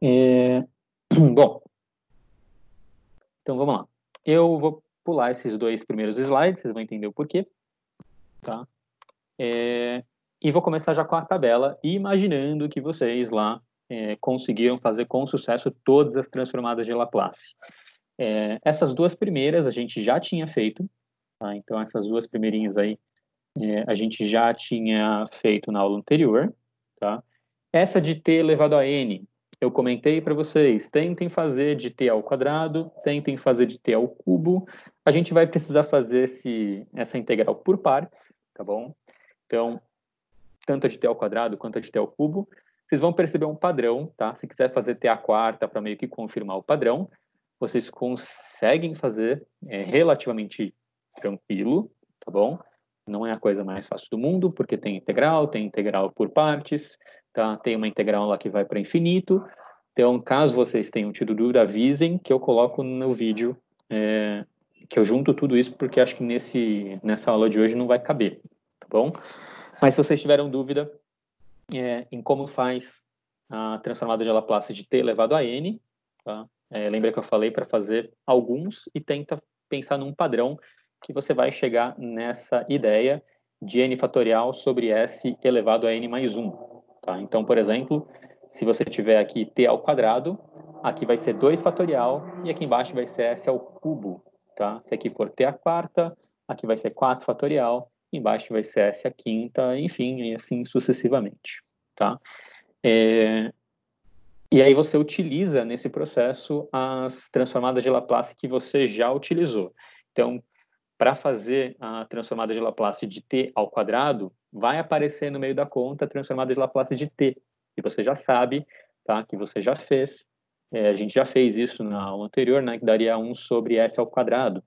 É, Bom, então vamos lá. Eu vou pular esses dois primeiros slides, vocês vão entender o porquê, tá? E vou começar já com a tabela, imaginando que vocês lá conseguiram fazer com sucesso todas as transformadas de Laplace. Essas duas primeiras a gente já tinha feito, tá? Então essas duas primeirinhas aí a gente já tinha feito na aula anterior, tá? Essa de t elevado a n, eu comentei para vocês, tentem fazer de t ao quadrado, tentem fazer de t ao cubo. A gente vai precisar fazer essa integral por partes, tá bom? Então, tanto a de t ao quadrado quanto a de t ao cubo, vocês vão perceber um padrão, tá? Se quiser fazer t à quarta para meio que confirmar o padrão, vocês conseguem fazer relativamente tranquilo, tá bom? Não é a coisa mais fácil do mundo, porque tem integral por partes, tá? Tem uma integral lá que vai para infinito. Então, caso vocês tenham tido dúvida, avisem que eu coloco no vídeo, que eu junto tudo isso, porque acho que nessa aula de hoje não vai caber, tá bom? Mas se vocês tiveram dúvida em como faz a transformada de Laplace de t elevado a n, tá? Lembra que eu falei para fazer alguns e tenta pensar num padrão que você vai chegar nessa ideia de n fatorial sobre s elevado a n mais 1. Tá? Então, por exemplo, se você tiver aqui t ao quadrado, aqui vai ser 2 fatorial e aqui embaixo vai ser s ao cubo. Tá? Se aqui for t à quarta, aqui vai ser 4 fatorial, embaixo vai ser s à quinta, enfim, e assim sucessivamente. Tá? É, e aí você utiliza nesse processo as transformadas de Laplace que você já utilizou. Então, para fazer a transformada de Laplace de t ao quadrado, vai aparecer no meio da conta a transformada de Laplace de t, que você já sabe, tá? Que você já fez. A gente já fez isso na aula anterior, né? Que daria 1 sobre s ao quadrado.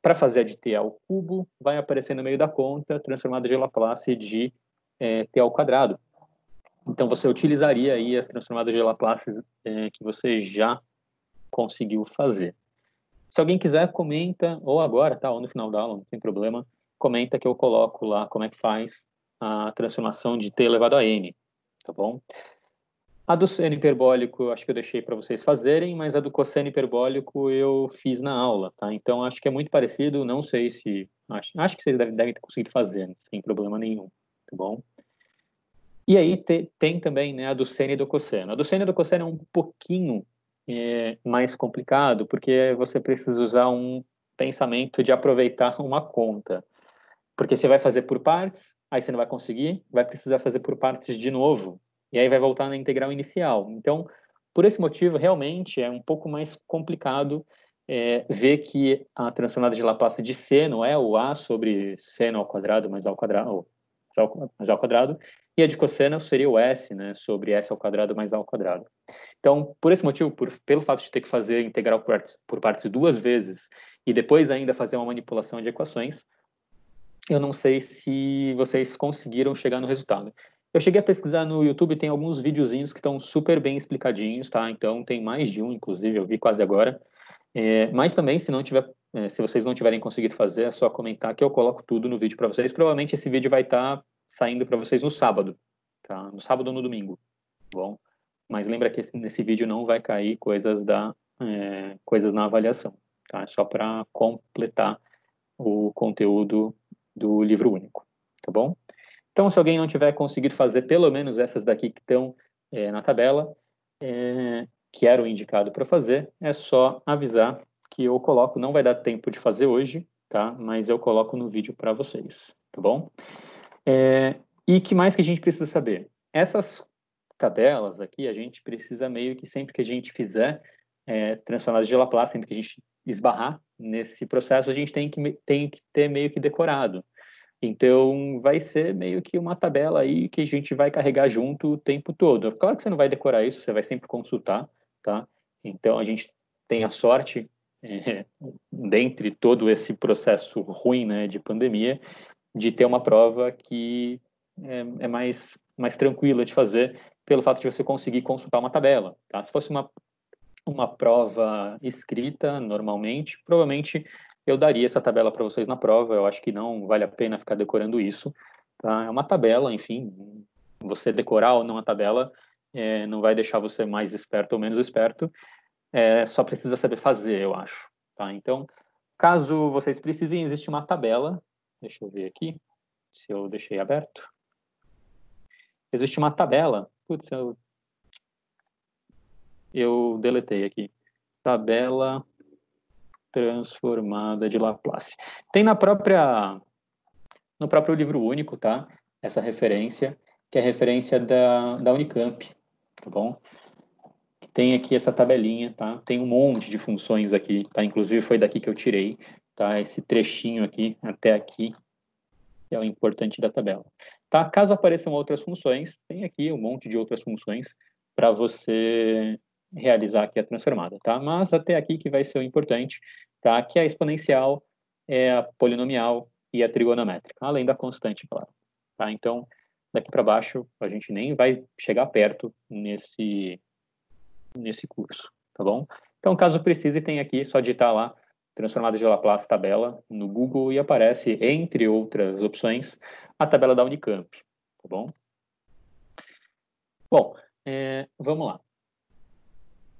Para fazer a de t ao cubo, vai aparecer no meio da conta a transformada de Laplace de t ao quadrado. Então, você utilizaria aí as transformadas de Laplace que você já conseguiu fazer. Se alguém quiser, comenta, ou agora, tá, ou no final da aula, não tem problema, comenta que eu coloco lá como é que faz a transformação de t elevado a n, tá bom? A do seno hiperbólico, eu acho que eu deixei para vocês fazerem, mas a do cosseno hiperbólico eu fiz na aula, tá? Então, acho que é muito parecido, não sei se... Acho que vocês devem ter conseguido fazer, sem problema nenhum, tá bom? E aí tem também, né, a do seno e do cosseno. A do seno e do cosseno é um pouquinho mais complicado, porque você precisa usar um pensamento de aproveitar uma conta. Porque você vai fazer por partes, aí você não vai conseguir, vai precisar fazer por partes de novo, e aí vai voltar na integral inicial. Então, por esse motivo, realmente é um pouco mais complicado ver que a transformada de Laplace de seno é o a sobre seno ao quadrado mais ao quadrado, ou mais ao quadrado, e a de cosseno seria o s, né, sobre s ao quadrado mais a ao quadrado. Então, por esse motivo, pelo fato de ter que fazer integral por partes duas vezes e depois ainda fazer uma manipulação de equações, eu não sei se vocês conseguiram chegar no resultado. Eu cheguei a pesquisar no YouTube, tem alguns videozinhos que estão super bem explicadinhos, tá? Então tem mais de um, inclusive, eu vi quase agora. Mas também, se não tiver, se vocês não tiverem conseguido fazer, é só comentar que eu coloco tudo no vídeo para vocês. Provavelmente esse vídeo vai estar saindo para vocês no sábado, tá? No sábado ou no domingo, tá bom? Mas lembra que nesse vídeo não vai cair coisas na avaliação, tá? É só para completar o conteúdo do livro único, tá bom? Então, se alguém não tiver conseguido fazer pelo menos essas daqui que estão na tabela, que era o indicado para fazer, é só avisar que eu coloco, não vai dar tempo de fazer hoje, tá? Mas eu coloco no vídeo para vocês, tá bom? E que mais que a gente precisa saber? Essas tabelas aqui, a gente precisa meio que sempre que a gente fizer transformadas de Laplace, sempre que a gente esbarrar nesse processo, a gente tem que ter meio que decorado. Então, vai ser meio que uma tabela aí que a gente vai carregar junto o tempo todo. Claro que você não vai decorar isso, você vai sempre consultar, tá? Então, a gente tem a sorte, dentre todo esse processo ruim, né, de pandemia, de ter uma prova que é mais tranquila de fazer pelo fato de você conseguir consultar uma tabela, tá? Se fosse uma prova escrita, normalmente, provavelmente eu daria essa tabela para vocês na prova. Eu acho que não vale a pena ficar decorando isso, tá? É uma tabela, enfim, você decorar ou não a tabela não vai deixar você mais esperto ou menos esperto, só precisa saber fazer, eu acho. Tá? Então, caso vocês precisem, existe uma tabela, deixa eu ver aqui, se eu deixei aberto. Existe uma tabela, putz, eu deletei aqui, tabela transformada de Laplace. Tem no próprio livro único, tá? Essa referência, que é a referência da Unicamp, tá bom? Tem aqui essa tabelinha, tá? Tem um monte de funções aqui, tá? Inclusive foi daqui que eu tirei, tá? Esse trechinho aqui, até aqui, que é o importante da tabela. Tá? Caso apareçam outras funções, tem aqui um monte de outras funções para você realizar aqui a transformada, tá? Mas até aqui que vai ser o importante, tá? Que é a exponencial, a polinomial e a trigonométrica, além da constante, claro. Tá? Então, daqui para baixo, a gente nem vai chegar perto nesse curso, tá bom? Então, caso precise, tem aqui, só digitar lá, transformada de Laplace tabela no Google e aparece, entre outras opções, a tabela da Unicamp, tá bom? Bom, vamos lá.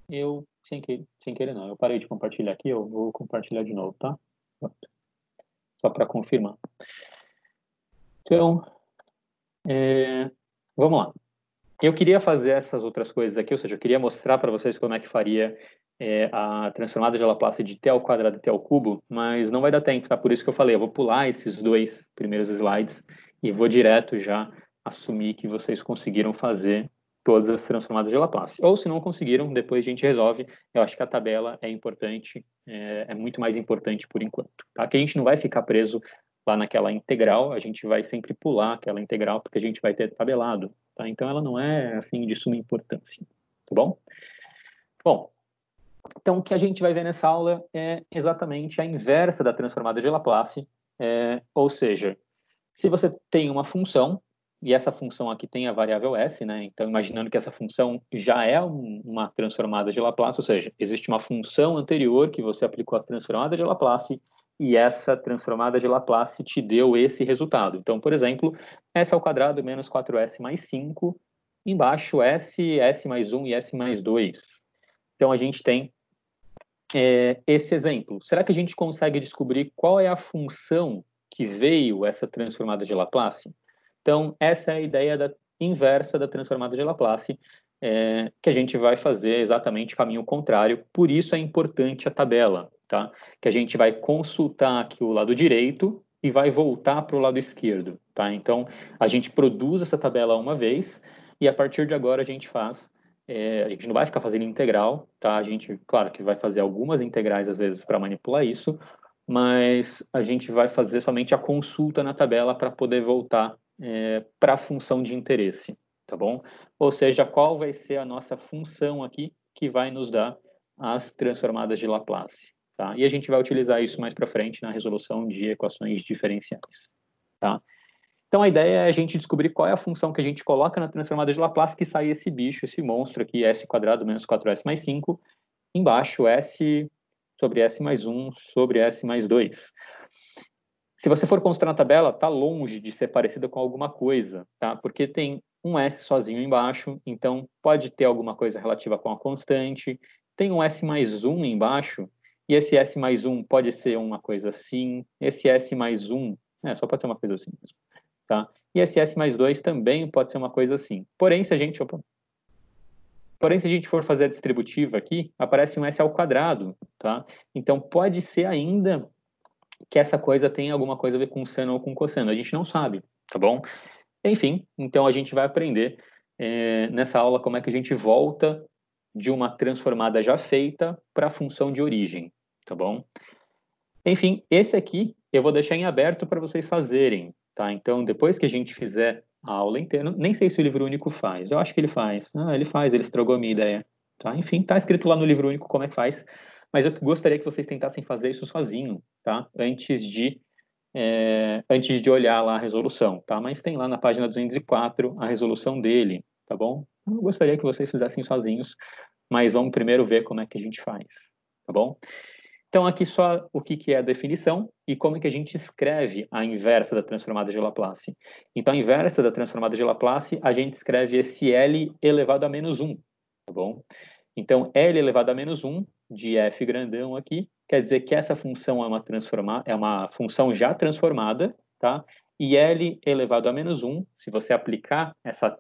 Eu, sem querer não, eu parei de compartilhar aqui, eu vou compartilhar de novo, tá? Só para confirmar. Então, vamos lá. Eu queria fazer essas outras coisas aqui, ou seja, eu queria mostrar para vocês como é que faria a transformada de Laplace de t ao quadrado e t ao cubo, mas não vai dar tempo, tá? Por isso que eu falei, eu vou pular esses 2 primeiros slides e vou direto já assumir que vocês conseguiram fazer todas as transformadas de Laplace. Ou se não conseguiram, depois a gente resolve. Eu acho que a tabela é importante, é muito mais importante por enquanto, tá? Que a gente não vai ficar preso lá naquela integral, a gente vai sempre pular aquela integral, porque a gente vai ter tabelado, tá? Então, ela não é, assim, de suma importância, tá bom? Bom, então, o que a gente vai ver nessa aula é exatamente a inversa da transformada de Laplace, ou seja, se você tem uma função, e essa função aqui tem a variável s, né? Então, imaginando que essa função já é uma transformada de Laplace, ou seja, existe uma função anterior que você aplicou a transformada de Laplace, e essa transformada de Laplace te deu esse resultado. Então, por exemplo, s ao quadrado menos 4s mais 5, embaixo s mais 1 e s mais 2. Então, a gente tem esse exemplo. Será que a gente consegue descobrir qual é a função que veio essa transformada de Laplace? Então, essa é a ideia inversa da transformada de Laplace, que a gente vai fazer exatamente caminho contrário. Por isso é importante a tabela, tá? Que a gente vai consultar aqui o lado direito e vai voltar para o lado esquerdo, tá? Então, a gente produz essa tabela uma vez e a partir de agora a gente faz a gente não vai ficar fazendo integral, tá? A gente, claro, que vai fazer algumas integrais às vezes para manipular isso, mas a gente vai fazer somente a consulta na tabela para poder voltar para a função de interesse, tá bom? Ou seja, qual vai ser a nossa função aqui que vai nos dar as transformadas de Laplace, tá? E a gente vai utilizar isso mais para frente na resolução de equações diferenciais, tá? Então, a ideia é a gente descobrir qual é a função que a gente coloca na transformada de Laplace que sai esse bicho, esse monstro aqui, s quadrado menos 4s mais 5, embaixo s sobre s mais 1 sobre s mais 2. Se você for consultar na tabela, está longe de ser parecida com alguma coisa, tá? Porque tem um s sozinho embaixo, então pode ter alguma coisa relativa com a constante, tem um s mais 1 embaixo, e esse s mais 1 pode ser uma coisa assim, esse s mais 1, só pode ser uma coisa assim mesmo. Tá? E esse S mais 2 também pode ser uma coisa assim. Porém, se a gente for fazer a distributiva aqui, aparece um S ao quadrado, tá? Então, pode ser ainda que essa coisa tenha alguma coisa a ver com seno ou com cosseno. A gente não sabe, tá bom? Enfim, então a gente vai aprender nessa aula como é que a gente volta de uma transformada já feita para a função de origem, tá bom? Enfim, esse aqui eu vou deixar em aberto para vocês fazerem, tá? Então, depois que a gente fizer a aula inteira, nem sei se o livro único faz, eu acho que ele faz. Ele faz, ele estragou a minha ideia, tá? Enfim, tá escrito lá no livro único como é que faz, mas eu gostaria que vocês tentassem fazer isso sozinho, tá? Antes de olhar lá a resolução, tá? Mas tem lá na página 204 a resolução dele, tá bom? Eu gostaria que vocês fizessem sozinhos, mas vamos primeiro ver como é que a gente faz, tá bom? Então, aqui só o que é a definição e como que a gente escreve a inversa da transformada de Laplace. Então, a inversa da transformada de Laplace, a gente escreve esse L elevado a menos 1, tá bom? Então, L elevado a menos 1 de f grandão aqui, quer dizer que essa função é uma função já transformada, tá? E L elevado a menos 1, se você aplicar essa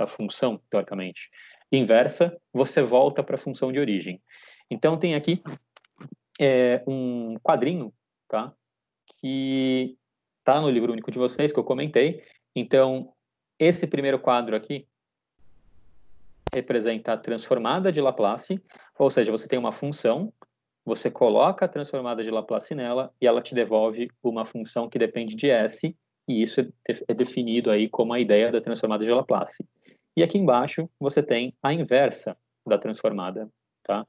função, teoricamente, inversa, você volta para a função de origem. Então, tem aqui um quadrinho, tá? Que está no livro único de vocês, que eu comentei. Então, esse primeiro quadro aqui representa a transformada de Laplace, ou seja, você tem uma função, você coloca a transformada de Laplace nela e ela te devolve uma função que depende de S, e isso é definido aí como a ideia da transformada de Laplace. E aqui embaixo você tem a inversa da transformada, tá?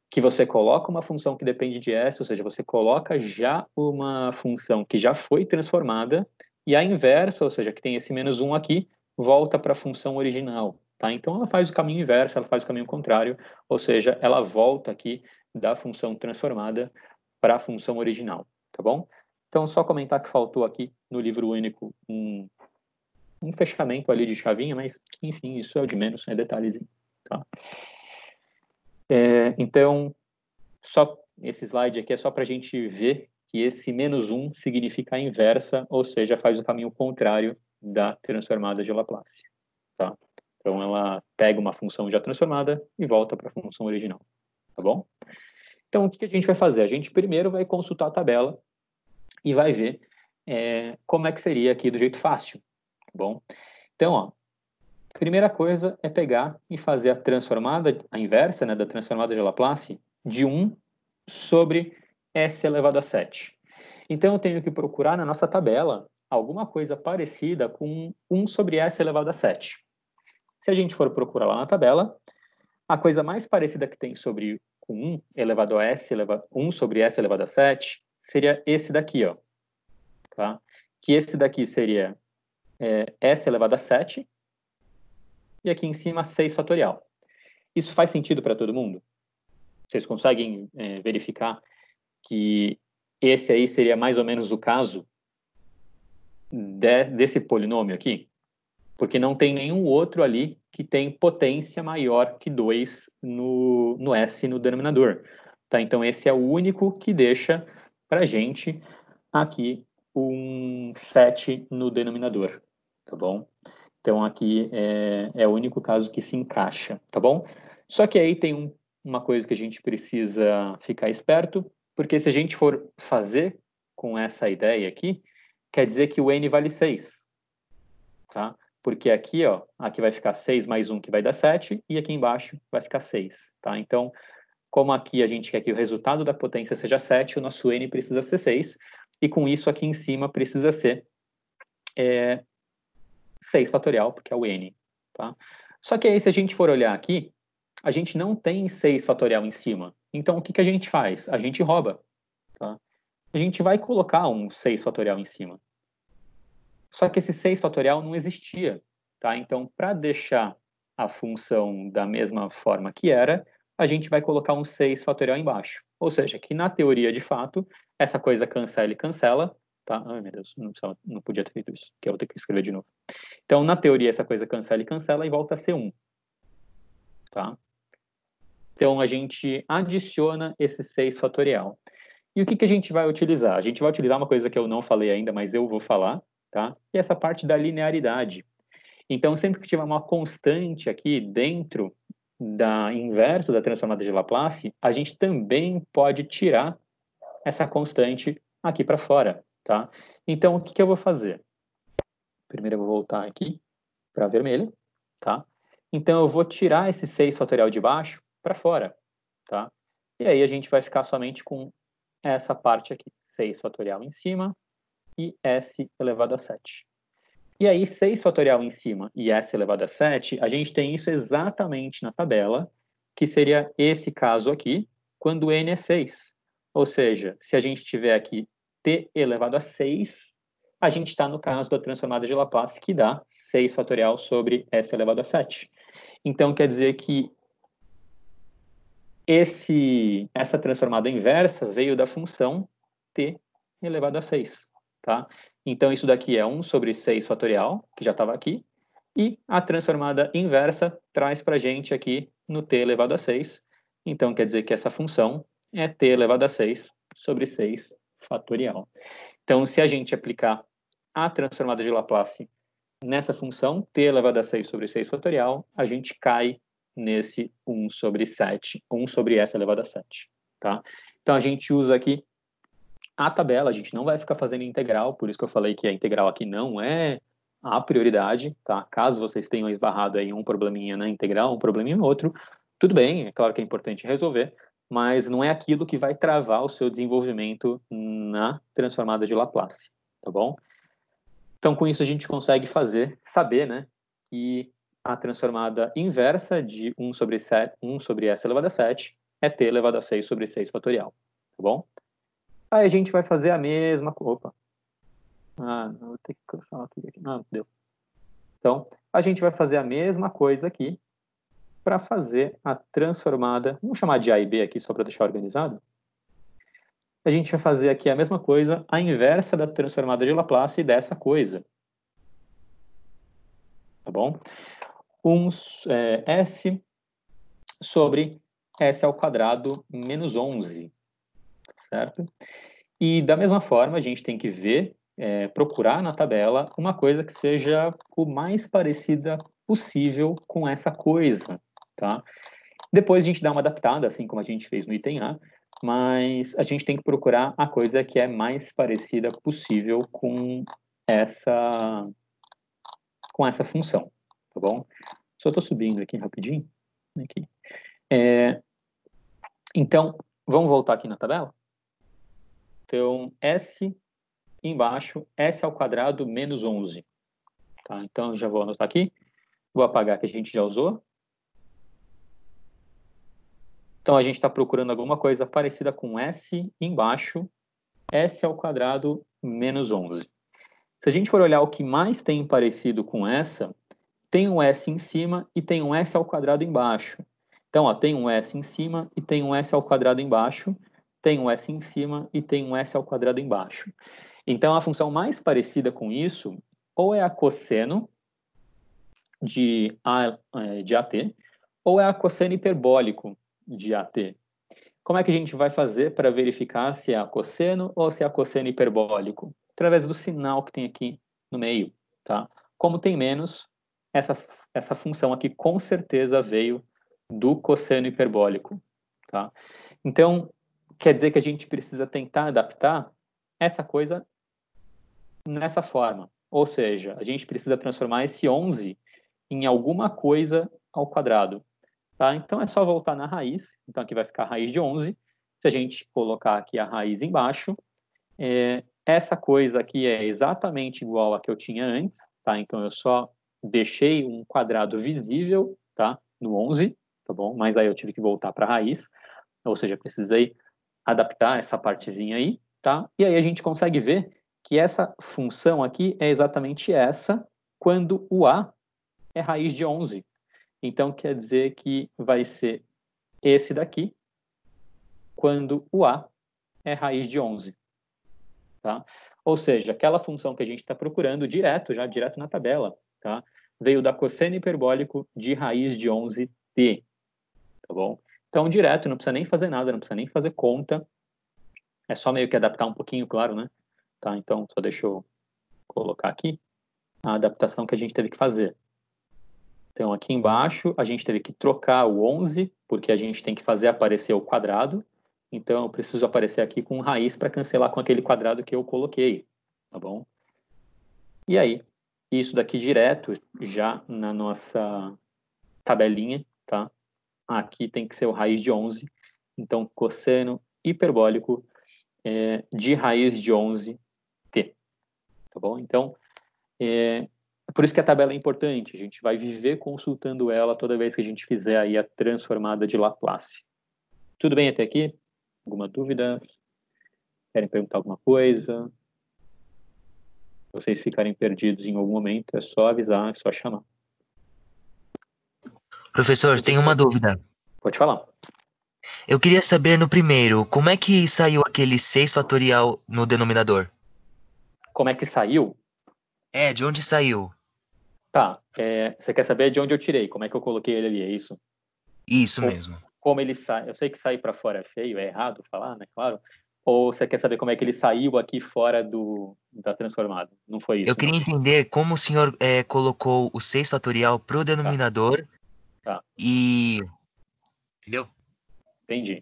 Que você coloca uma função que depende de S, ou seja, você coloca já uma função que já foi transformada, e a inversa, ou seja, que tem esse menos 1 aqui, volta para a função original. Tá? Então, ela faz o caminho inverso, ela faz o caminho contrário, ou seja, ela volta aqui da função transformada para a função original. Tá bom? Então, só comentar que faltou aqui no livro único um fechamento ali de chavinha, mas, enfim, isso é o de menos, é detalhezinho. Tá? Então, só esse slide aqui é só para a gente ver que esse menos 1 significa a inversa, ou seja, faz o caminho contrário da transformada de Laplace. Tá? Então, ela pega uma função já transformada e volta para a função original. Tá bom? Então, o que a gente vai fazer? A gente primeiro vai consultar a tabela e vai ver como é que seria aqui do jeito fácil. Tá bom? Então, ó, primeira coisa é pegar e fazer a transformada, a inversa, né, da transformada de Laplace de 1 sobre S elevado a 7. Então, eu tenho que procurar na nossa tabela alguma coisa parecida com 1 sobre S elevado a 7. Se a gente for procurar lá na tabela, a coisa mais parecida que tem sobre 1 elevado a S, 1 sobre S elevado a 7, seria esse daqui, ó. Tá? Que esse daqui seria S elevado a 7, e aqui em cima 6 fatorial. Isso faz sentido para todo mundo? Vocês conseguem verificar que esse aí seria mais ou menos o caso desse polinômio aqui? Porque não tem nenhum outro ali que tem potência maior que 2 no S no denominador. Tá? Então, esse é o único que deixa para a gente aqui um 7 no denominador. Tá bom? Então, aqui é o único caso que se encaixa, tá bom? Só que aí tem uma coisa que a gente precisa ficar esperto, porque se a gente for fazer com essa ideia aqui, quer dizer que o n vale 6, tá? Porque aqui, ó, aqui vai ficar 6 mais 1, que vai dar 7, e aqui embaixo vai ficar 6, tá? Então, como aqui a gente quer que o resultado da potência seja 7, o nosso n precisa ser 6, e com isso aqui em cima precisa ser 6 fatorial, porque é o n. Tá? Só que aí, se a gente for olhar aqui, a gente não tem 6 fatorial em cima. Então, o que a gente faz? A gente rouba. Tá? A gente vai colocar um 6 fatorial em cima. Só que esse 6 fatorial não existia. Tá? Então, para deixar a função da mesma forma que era, a gente vai colocar um 6 fatorial embaixo. Ou seja, que na teoria, de fato, essa coisa cancela e cancela. Tá? Ai, meu Deus, não podia ter feito isso, que eu vou ter que escrever de novo. Então, na teoria, essa coisa cancela e cancela e volta a ser 1. Tá? Então, a gente adiciona esse 6 fatorial. E o que a gente vai utilizar? A gente vai utilizar uma coisa que eu não falei ainda, mas eu vou falar, tá? Que é essa parte da linearidade. Então, sempre que tiver uma constante aqui dentro da inversa da transformada de Laplace, a gente também pode tirar essa constante aqui para fora, tá? Então, o que eu vou fazer? Primeiro eu vou voltar aqui para vermelho, tá? Então, eu vou tirar esse 6 fatorial de baixo para fora, tá? E aí a gente vai ficar somente com essa parte aqui, 6 fatorial em cima e S elevado a 7. E aí, 6 fatorial em cima e S elevado a 7, a gente tem isso exatamente na tabela, que seria esse caso aqui, quando n é 6. Ou seja, se a gente tiver aqui t elevado a 6, a gente está no caso da transformada de Laplace, que dá 6 fatorial sobre S elevado a 7. Então, quer dizer que essa transformada inversa veio da função t elevado a 6, tá? Então, isso daqui é 1 sobre 6 fatorial, que já estava aqui, e a transformada inversa traz para a gente aqui no t elevado a 6. Então, quer dizer que essa função é t elevado a 6 sobre 6 fatorial. Então, se a gente aplicar a transformada de Laplace nessa função, t elevado a 6 sobre 6 fatorial, a gente cai nesse 1 sobre 7, 1 sobre s elevado a 7, tá? Então, a gente usa aqui a tabela, a gente não vai ficar fazendo integral, por isso que eu falei que a integral aqui não é a prioridade, tá? Caso vocês tenham esbarrado aí um probleminha na integral, um probleminha no outro, tudo bem, é claro que é importante resolver, mas não é aquilo que vai travar o seu desenvolvimento na transformada de Laplace, tá bom? Então, com isso, a gente consegue saber, né, que a transformada inversa de 1 sobre s elevado a 7 é t elevado a 6 sobre 6 fatorial, tá bom? Aí a gente vai fazer a mesma... Opa! Não, vou ter que cancelar tudo aqui. Não, deu. Então, a gente vai fazer a mesma coisa aqui para fazer a transformada... Vamos chamar de A e B aqui, só para deixar organizado. A gente vai fazer aqui a mesma coisa, a inversa da transformada de Laplace dessa coisa. Tá bom? S sobre S ao quadrado menos 11. Certo? E da mesma forma, a gente tem que ver, procurar na tabela uma coisa que seja o mais parecida possível com essa coisa. Tá? Depois a gente dá uma adaptada, assim como a gente fez no item A, mas a gente tem que procurar a coisa que é mais parecida possível com essa função, tá bom? Só estou subindo aqui rapidinho. Aqui. Então, vamos voltar aqui na tabela? Então, S embaixo, S ao quadrado menos 11. Tá? Então, eu já vou anotar aqui. Vou apagar que a gente já usou. Então, a gente está procurando alguma coisa parecida com S embaixo, S ao quadrado menos 11. Se a gente for olhar o que mais tem parecido com essa, tem um S em cima e tem um S ao quadrado embaixo. Então, ó, tem um S em cima e tem um S ao quadrado embaixo, tem um S em cima e tem um S ao quadrado embaixo. Então, a função mais parecida com isso, ou é a cosseno de AT, ou é a cosseno hiperbólico de AT. Como é que a gente vai fazer para verificar se é a cosseno ou se é a cosseno hiperbólico? Através do sinal que tem aqui no meio, tá? Como tem menos, essa função aqui com certeza veio do cosseno hiperbólico, tá? Então, quer dizer que a gente precisa tentar adaptar essa coisa nessa forma. Ou seja, a gente precisa transformar esse 11 em alguma coisa ao quadrado. Tá? Então, é só voltar na raiz. Então, aqui vai ficar a raiz de 11. Se a gente colocar aqui a raiz embaixo, essa coisa aqui é exatamente igual a que eu tinha antes. Tá? Então, eu só deixei um quadrado visível, tá? No 11, tá bom? Mas aí eu tive que voltar para a raiz. Ou seja, precisei adaptar essa partezinha aí. Tá? E aí a gente consegue ver que essa função aqui é exatamente essa quando o A é raiz de 11. Então, quer dizer que vai ser esse daqui quando o A é raiz de 11. Tá? Ou seja, aquela função que a gente está procurando direto na tabela, tá? Veio da cosseno hiperbólico de raiz de 11t. Tá bom? Então, direto, não precisa nem fazer nada, não precisa nem fazer conta. É só meio que adaptar um pouquinho, claro, né? Tá? Então, só deixa eu colocar aqui a adaptação que a gente teve que fazer. Então, aqui embaixo, a gente teve que trocar o 11, porque a gente tem que fazer aparecer o quadrado. Então, eu preciso aparecer aqui com raiz para cancelar com aquele quadrado que eu coloquei, tá bom? E aí, isso daqui direto, já na nossa tabelinha, tá? Aqui tem que ser o raiz de 11. Então, cosseno hiperbólico de raiz de 11t, tá bom? Então, por isso que a tabela é importante, a gente vai viver consultando ela toda vez que a gente fizer aí a transformada de Laplace. Tudo bem até aqui? Alguma dúvida? Querem perguntar alguma coisa? Se vocês ficarem perdidos em algum momento, é só avisar, é só chamar. Professor, tem uma dúvida. Pode falar. Eu queria saber no primeiro, como é que saiu aquele 6 fatorial no denominador? Como é que saiu? É, de onde saiu? Tá, você quer saber de onde eu tirei? Como é que eu coloquei ele ali? É isso? Isso Ou mesmo. como ele sai? Eu sei que sair para fora é feio, é errado falar, né? Claro. Ou você quer saber como é que ele saiu aqui fora da transformada? Não foi Eu isso, queria não. entender como o senhor colocou o 6 fatorial pro Tá, denominador tá. e... Entendeu? Entendi.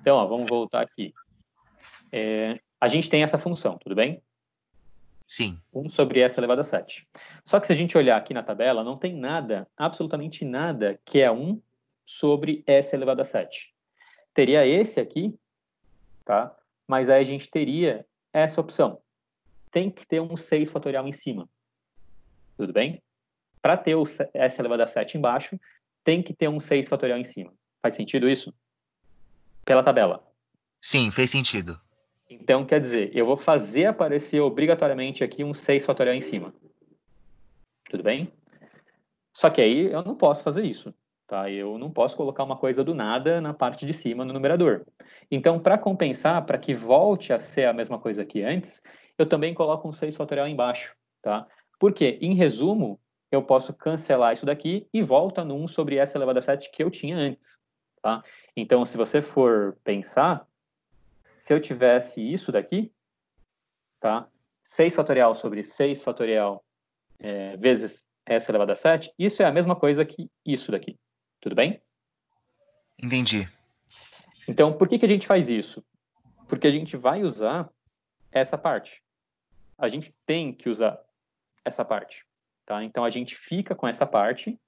Então, ó, vamos voltar aqui. A gente tem essa função, tudo bem? Sim. 1 sobre s elevado a 7. Só que se a gente olhar aqui na tabela, não tem nada, absolutamente nada, que é 1 sobre s elevado a 7. Teria esse aqui, tá? Mas aí a gente teria essa opção. Tem que ter um 6 fatorial em cima. Tudo bem? Para ter o s elevado a 7 embaixo, tem que ter um 6 fatorial em cima. Faz sentido isso? Pela tabela. Sim, fez sentido. Então, quer dizer, eu vou fazer aparecer obrigatoriamente aqui um 6 fatorial em cima. Tudo bem? Só que aí eu não posso fazer isso. Tá? Eu não posso colocar uma coisa do nada na parte de cima no numerador. Então, para compensar, para que volte a ser a mesma coisa que antes, eu também coloco um 6 fatorial embaixo. Tá? Porque, em resumo, eu posso cancelar isso daqui e volta no 1 sobre s elevado a 7 que eu tinha antes. Tá? Então, se você for pensar, se eu tivesse isso daqui, tá? 6 fatorial sobre 6 fatorial vezes s elevado a 7, isso é a mesma coisa que isso daqui. Tudo bem? Entendi. Então, por que a gente faz isso? Porque a gente vai usar essa parte. A gente tem que usar essa parte. Tá? Então, a gente fica com essa parte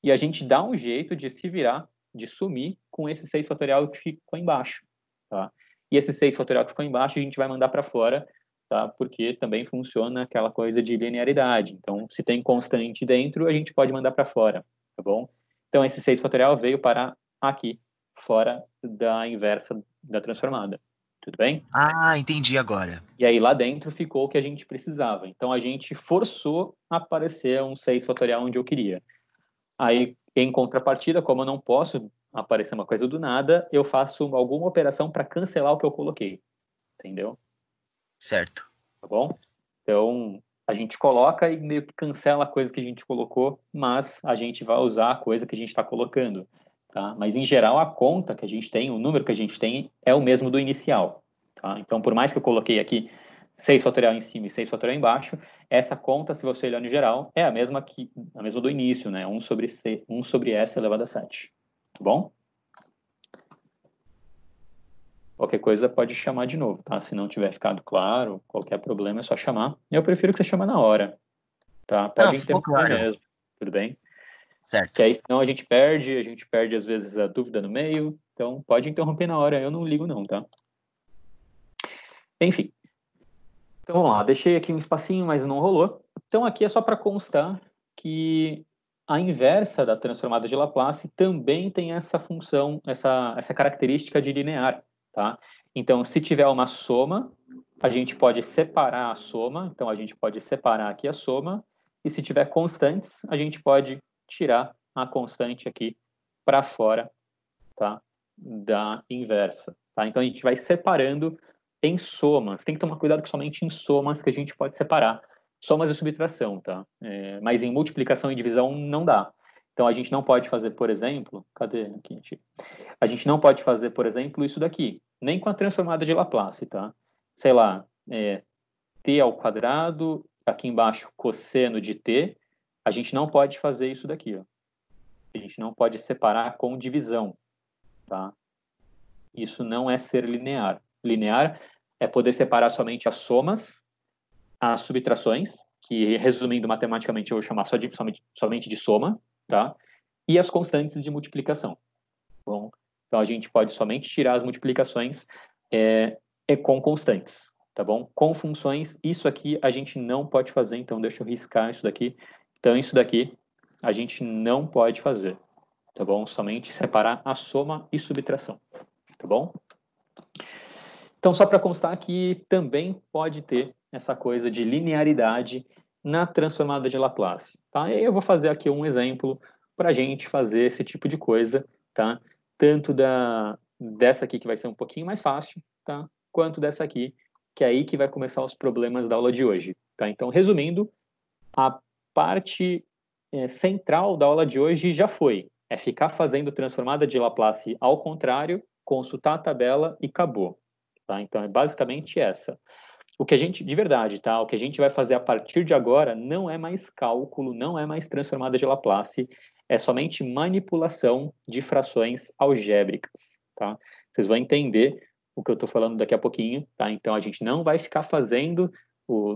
e a gente dá um jeito de se virar, de sumir com esse 6 fatorial que ficou embaixo. Tá? E esse 6 fatorial que ficou embaixo a gente vai mandar para fora, tá? Porque também funciona aquela coisa de linearidade. Então, se tem constante dentro, a gente pode mandar para fora. Tá bom? Então, esse 6 fatorial veio para aqui, fora da inversa da transformada. Tudo bem? Ah, entendi agora. E aí lá dentro ficou o que a gente precisava. Então a gente forçou a aparecer um 6 fatorial onde eu queria. Aí, em contrapartida, como eu não posso aparecer uma coisa do nada, eu faço alguma operação para cancelar o que eu coloquei. Entendeu? Certo. Tá bom? Então, a gente coloca e meio que cancela a coisa que a gente colocou, mas a gente vai usar a coisa que a gente está colocando. Tá? Mas, em geral, a conta que a gente tem, o número que a gente tem, é o mesmo do inicial. Tá? Então, por mais que eu coloquei aqui 6 fatorial em cima e 6 fatorial embaixo, essa conta, se você olhar no geral, é a mesma do início, né? 1 sobre, C, 1 sobre S elevado a 7. Tá bom? Qualquer coisa pode chamar de novo, tá? Se não tiver ficado claro, qualquer problema é só chamar. Eu prefiro que você chame na hora, tá? Não, Pode ficou interromper claro. mesmo, tudo bem? Que Certo. aí senão a gente perde às vezes a dúvida no meio, então pode interromper na hora, eu não ligo não, tá? Enfim, então vamos lá, deixei aqui um espacinho, mas não rolou. Então aqui é só para constar que a inversa da transformada de Laplace também tem essa função, essa característica de linear, tá? Então, se tiver uma soma, a gente pode separar a soma, então a gente pode separar aqui a soma, e se tiver constantes, a gente pode tirar a constante aqui para fora, tá? Da inversa, tá? Então a gente vai separando em somas. Tem que tomar cuidado que somente em somas que a gente pode separar. Somas e subtração, tá? Mas em multiplicação e divisão não dá. Então a gente não pode fazer, por exemplo, cadê aqui? A gente não pode fazer, por exemplo, isso daqui, nem com a transformada de Laplace, tá? Sei lá, t ao quadrado, aqui embaixo cosseno de t, a gente não pode fazer isso daqui, ó. A gente não pode separar com divisão, tá? Isso não é ser linear. Linear é poder separar somente as somas, as subtrações, que resumindo matematicamente eu vou chamar somente de soma, tá? E as constantes de multiplicação. Bom, então a gente pode somente tirar as multiplicações com constantes, tá bom? Com funções, isso aqui a gente não pode fazer, então deixa eu riscar isso daqui. Então isso daqui a gente não pode fazer, tá bom? Somente separar a soma e subtração, tá bom? Então, só para constar que também pode ter essa coisa de linearidade na transformada de Laplace. Tá? E aí eu vou fazer aqui um exemplo para a gente fazer esse tipo de coisa. Tá? tanto dessa aqui, que vai ser um pouquinho mais fácil, tá? Quanto dessa aqui, que é aí que vai começar os problemas da aula de hoje, tá? Então, resumindo, a parte central da aula de hoje já foi. É ficar fazendo transformada de Laplace ao contrário, consultar a tabela e acabou, tá? Então, é basicamente essa. O que a gente, de verdade, tá? O que a gente vai fazer a partir de agora não é mais cálculo, não é mais transformada de Laplace, é somente manipulação de frações algébricas, tá? Vocês vão entender o que eu estou falando daqui a pouquinho, tá? Então a gente não vai ficar fazendo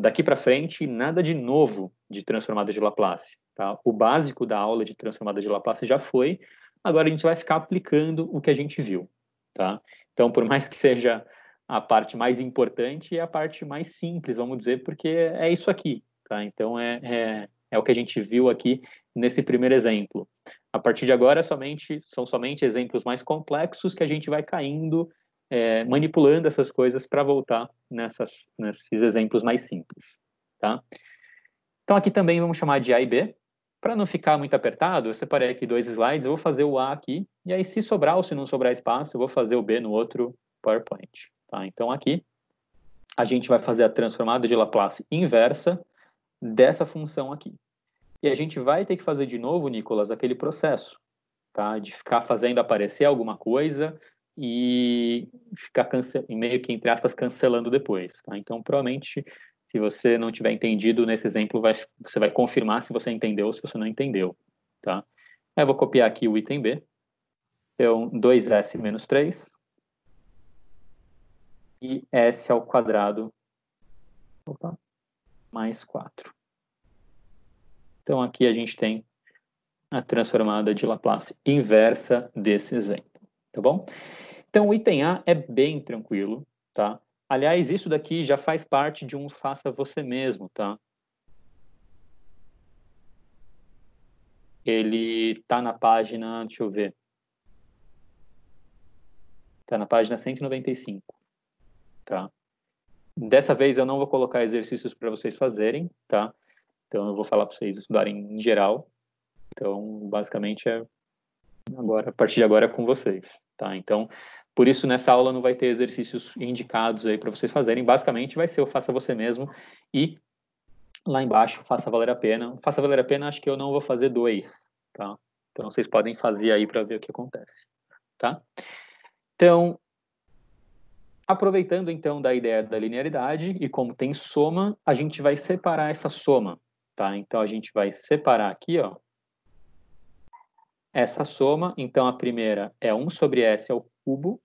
daqui para frente nada de novo de transformada de Laplace, tá? O básico da aula de transformada de Laplace já foi, agora a gente vai ficar aplicando o que a gente viu, tá? Então, por mais que seja a parte mais importante, é a parte mais simples, vamos dizer, porque é isso aqui, tá? Então é o que a gente viu aqui nesse primeiro exemplo. A partir de agora, são somente exemplos mais complexos que a gente vai caindo, manipulando essas coisas para voltar nesses exemplos mais simples, tá? Então, aqui também vamos chamar de A e B. Para não ficar muito apertado, eu separei aqui 2 slides, eu vou fazer o A aqui, e aí se sobrar ou se não sobrar espaço, eu vou fazer o B no outro PowerPoint, tá? Então, aqui, a gente vai fazer a transformada de Laplace inversa dessa função aqui. E a gente vai ter que fazer de novo, Nicolas, aquele processo, tá? De ficar fazendo aparecer alguma coisa e ficar meio que, entre aspas, cancelando depois, tá? Então, provavelmente, se você não tiver entendido nesse exemplo, você vai confirmar se você entendeu ou se você não entendeu, tá? Aí eu vou copiar aqui o item B. Então, 2s menos 3 e s ao quadrado mais 4. Então, aqui a gente tem a transformada de Laplace inversa desse exemplo, tá bom? Então, o item A é bem tranquilo, tá? Aliás, isso daqui já faz parte de um faça você mesmo, tá? Ele tá na página, deixa eu ver. Tá na página 195, tá? Dessa vez eu não vou colocar exercícios para vocês fazerem, tá? Então, eu vou falar para vocês estudarem em geral. Então, basicamente, a partir de agora é com vocês, tá? Então, por isso, nessa aula não vai ter exercícios indicados aí para vocês fazerem. Basicamente, vai ser o faça você mesmo e lá embaixo, faça valer a pena. O faça valer a pena, acho que eu não vou fazer 2, tá? Então, vocês podem fazer aí para ver o que acontece, tá? Então, aproveitando, então, da ideia da linearidade e como tem soma, a gente vai separar essa soma, tá? Então, a gente vai separar aqui, ó, essa soma. Então, a primeira é 1 sobre s ao cubo,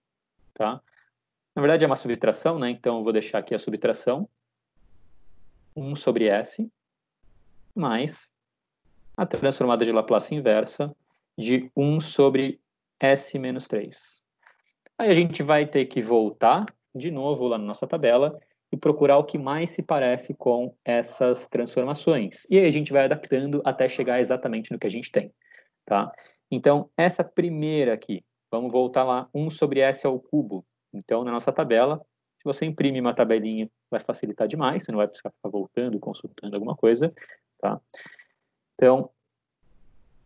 tá? Na verdade, é uma subtração, né? Então, eu vou deixar aqui a subtração. 1 sobre s mais a transformada de Laplace inversa de 1 sobre s menos 3. Aí a gente vai ter que voltar de novo lá na nossa tabela e procurar o que mais se parece com essas transformações. E aí a gente vai adaptando até chegar exatamente no que a gente tem, tá? Então, essa primeira aqui, vamos voltar lá, 1 sobre s ao cubo. Então, na nossa tabela, se você imprime uma tabelinha, vai facilitar demais, você não vai precisar ficar voltando, consultando alguma coisa, tá? Então,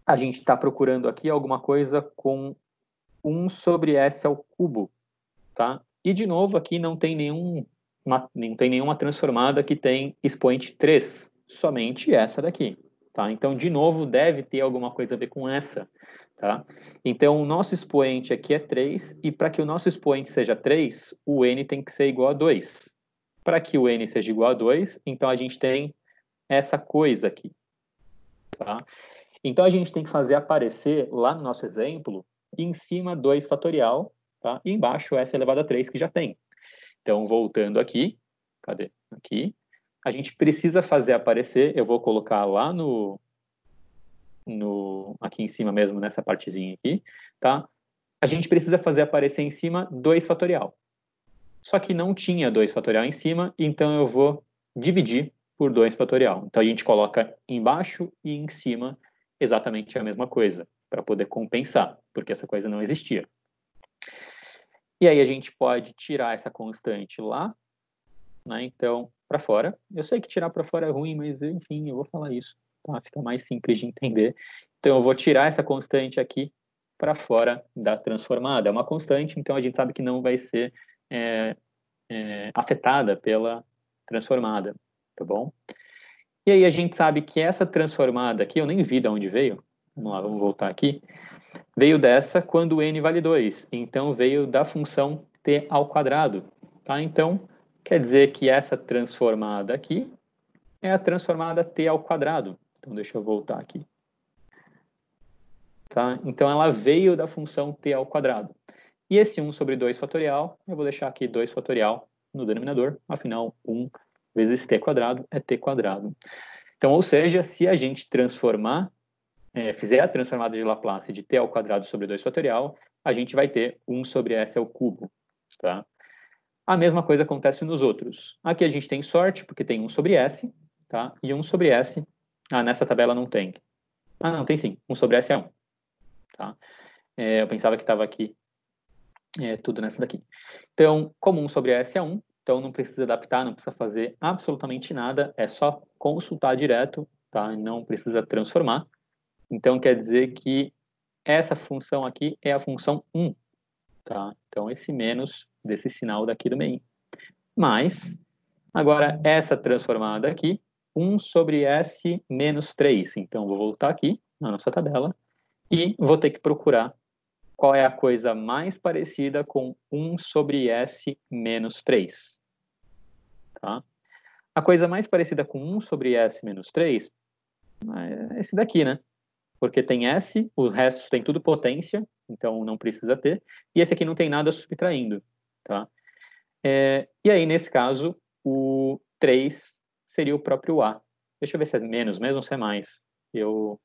a gente está procurando aqui alguma coisa com 1 sobre s ao cubo, tá? E, de novo, aqui não tem nenhuma transformada que tem expoente 3, somente essa daqui, tá? Então, de novo, deve ter alguma coisa a ver com essa, tá? Então, o nosso expoente aqui é 3, e para que o nosso expoente seja 3, o n tem que ser igual a 2. Para que o n seja igual a 2, então a gente tem essa coisa aqui, tá? Então, a gente tem que fazer aparecer lá no nosso exemplo, em cima 2 fatorial, tá? E embaixo s elevado a 3, que já tem. Então, voltando aqui, cadê? Aqui. A gente precisa fazer aparecer, eu vou colocar lá aqui em cima mesmo, nessa partezinha aqui, tá? A gente precisa fazer aparecer em cima 2 fatorial. Só que não tinha 2 fatorial em cima, então eu vou dividir por 2 fatorial. Então, a gente coloca embaixo e em cima exatamente a mesma coisa, para poder compensar, porque essa coisa não existia. E aí a gente pode tirar essa constante lá, né? Então, para fora. Eu sei que tirar para fora é ruim, mas enfim, eu vou falar isso, tá? Fica mais simples de entender. Então, eu vou tirar essa constante aqui para fora da transformada. É uma constante, então a gente sabe que não vai ser afetada pela transformada, tá bom? E aí a gente sabe que essa transformada aqui, eu nem vi de onde veio, vamos lá, vamos voltar aqui, veio dessa quando n vale 2, então veio da função t ao quadrado, tá? Então, quer dizer que essa transformada aqui é a transformada t ao quadrado. Então, deixa eu voltar aqui. Tá? Então, ela veio da função t ao quadrado. E esse 1 sobre 2 fatorial, eu vou deixar aqui 2 fatorial no denominador, afinal, 1 vezes t quadrado é t quadrado. Então, ou seja, se a gente transformar, fizer a transformada de Laplace de t ao quadrado sobre 2 fatorial, a gente vai ter 1 sobre s ao cubo. Tá? A mesma coisa acontece nos outros. Aqui a gente tem sorte, porque tem 1 sobre s, tá? E 1 sobre s, nessa tabela não tem. Não, tem sim, 1 sobre s é 1. Tá? Eu pensava que estava aqui tudo nessa daqui. Então, como 1 sobre s é 1, então não precisa adaptar, não precisa fazer absolutamente nada, é só consultar direto, tá? Não precisa transformar. Então, quer dizer que essa função aqui é a função 1, tá? Então, esse menos desse sinal daqui do meio. Mas, agora, essa transformada aqui, 1 sobre s menos 3. Então, vou voltar aqui na nossa tabela e vou ter que procurar qual é a coisa mais parecida com 1 sobre s menos 3. Tá? A coisa mais parecida com 1 sobre s menos 3 é esse daqui, né? Porque tem s, o resto tem tudo potência, então não precisa ter, e esse aqui não tem nada subtraindo. Tá? E aí, nesse caso, o 3 seria o próprio a. Deixa eu ver se é menos mesmo ou se é mais. Eu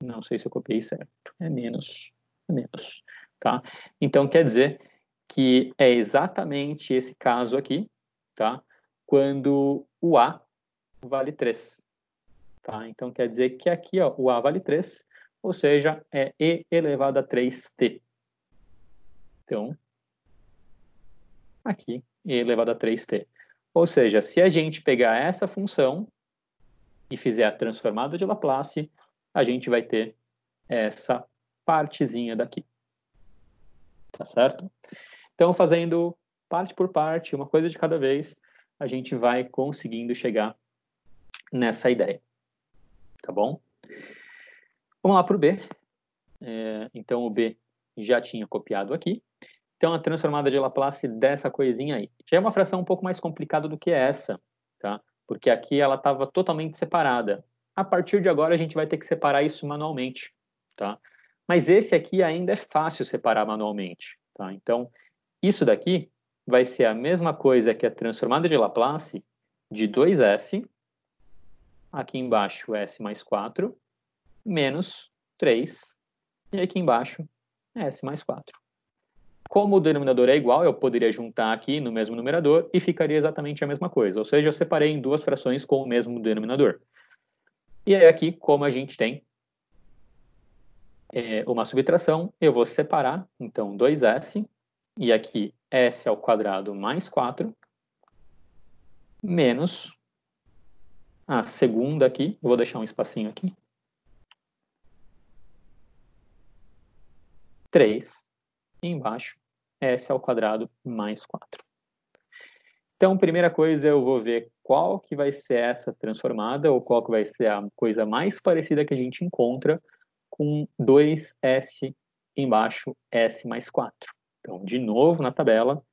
não sei se eu copiei certo. É menos. É menos. Tá? Então, quer dizer que é exatamente esse caso aqui, tá? Quando o a vale 3. Tá? Então, quer dizer que aqui ó, o a vale 3, ou seja, é e elevado a 3t. Então, aqui, e elevado a 3t. Ou seja, se a gente pegar essa função e fizer a transformada de Laplace, a gente vai ter essa partezinha daqui. Tá certo? Então, fazendo parte por parte, uma coisa de cada vez, a gente vai conseguindo chegar nessa ideia. Tá bom? Vamos lá para o B. Então, o B já tinha copiado aqui. Então, a transformada de Laplace dessa coisinha aí. Já é uma fração um pouco mais complicada do que essa, tá? Porque aqui ela estava totalmente separada. A partir de agora, a gente vai ter que separar isso manualmente, tá? Mas esse aqui ainda é fácil separar manualmente, tá? Então, isso daqui vai ser a mesma coisa que a transformada de Laplace de 2s, aqui embaixo s mais 4, menos 3, e aqui embaixo s mais 4. Como o denominador é igual, eu poderia juntar aqui no mesmo numerador e ficaria exatamente a mesma coisa. Ou seja, eu separei em duas frações com o mesmo denominador. E aí aqui, como a gente tem uma subtração, eu vou separar, então, 2s, e aqui s ao quadrado mais 4, menos a segunda aqui, eu vou deixar um espacinho aqui, 3, e embaixo, s ao quadrado mais 4. Então, primeira coisa, eu vou ver qual que vai ser essa transformada, ou qual que vai ser a coisa mais parecida que a gente encontra com 2s embaixo, s mais 4. Então, de novo, na tabela,